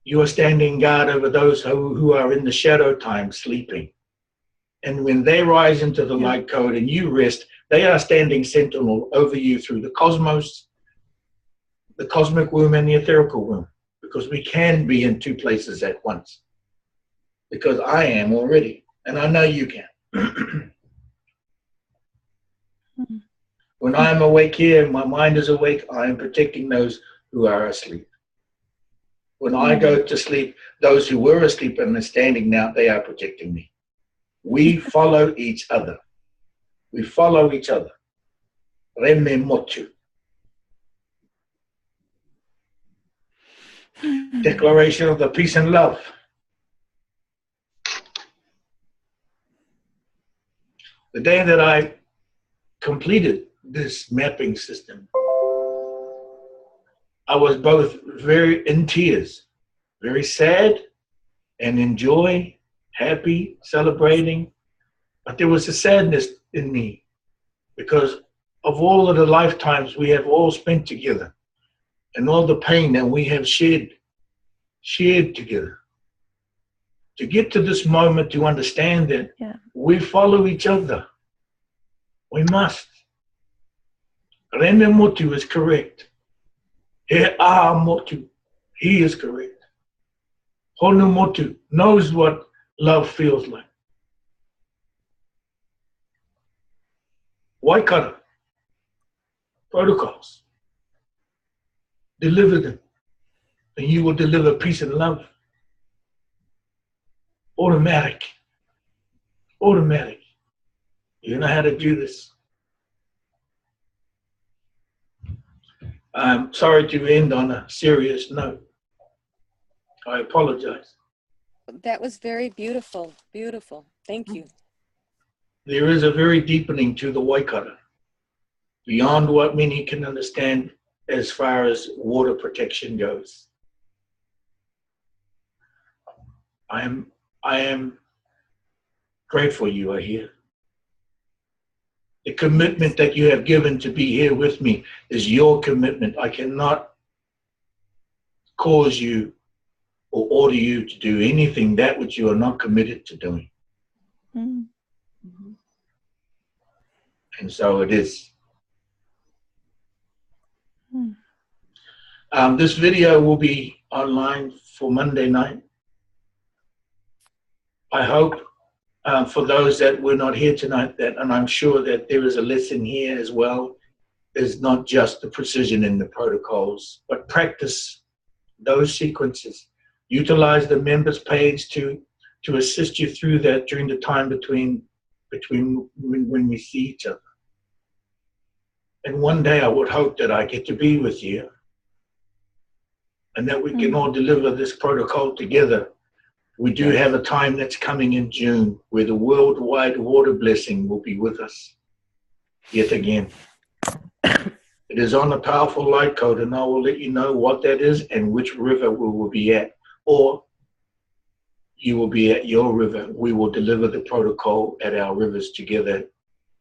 you are standing guard over those who are in the shadow time sleeping. And when they rise into the light code and you rest, they are standing sentinel over you through the cosmos, the cosmic womb, and the etherical womb. Because we can be in 2 places at once. Because I am already, and I know you can. When I am awake here, my mind is awake, I am protecting those who are asleep. When I go to sleep, those who were asleep and are standing now, they are protecting me. We follow each other. We follow each other. Reme motu. Declaration of the peace and love. The day that I completed this mapping system, I was both very in tears, very sad and in joy, happy, celebrating. But there was a sadness in me because of all of the lifetimes we have all spent together and all the pain that we have shared together. To get to this moment, to understand that we follow each other. We must. Rene Motu is correct. He a Motu, he is correct. Honu Motu knows what love feels like. Waikara protocols. Deliver them, and you will deliver peace and love. Automatic. Automatic. You know how to do this. I'm sorry to end on a serious note. I apologize. That was very beautiful. Beautiful. Thank you. There is a very deepening to the Waikara, beyond what many can understand as far as water protection goes. I am grateful you are here. The commitment that you have given to be here with me is your commitment. I cannot cause you or order you to do anything that which you are not committed to doing. And so it is. This video will be online for Monday night. I hope for those that were not here tonight, and I'm sure that there is a lesson here as well, is not just the precision in the protocols, but practice those sequences. Utilize the members page to assist you through that during the time between when we see each other. And one day I would hope that I get to be with you and that we can all deliver this protocol together. We do have a time that's coming in June where the worldwide water blessing will be with us yet again. It is on the powerful light code, and I will let you know what that is and which river we will be at, or you will be at your river. We will deliver the protocol at our rivers together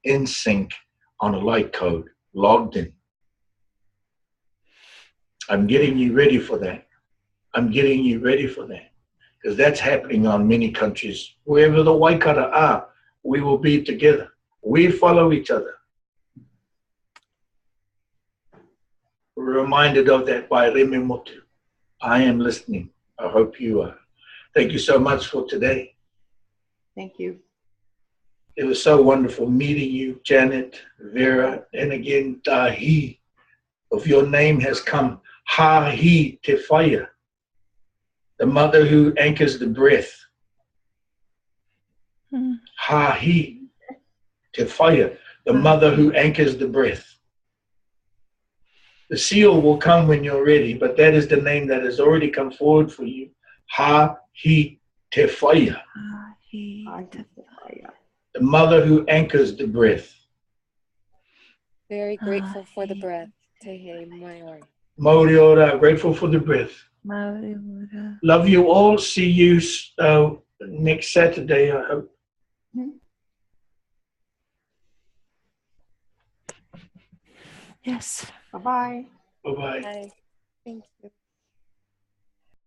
in sync on a light code, logged in. I'm getting you ready for that. I'm getting you ready for that. because that's happening on many countries. Wherever the Waikara are, we will be together. We follow each other. We're reminded of that by Reme Motu. I am listening. I hope you are. Thank you so much for today. Thank you. It was so wonderful meeting you, Janet, Vera, and again, Dahi. Of your name has come Ha-hi Te Whaia, the mother who anchors the breath. Ha-hi Te Whaia, the mother who anchors the breath. The seal will come when you're ready, but that is the name that has already come forward for you. Ha-hi Te Whaia, the mother who anchors the breath. Very grateful for the breath. Tehe Maiori. Mauri ora, grateful for the breath. Love you all. See you next Saturday, I hope. Yes. Bye-bye. Bye-bye. Bye. Thank you.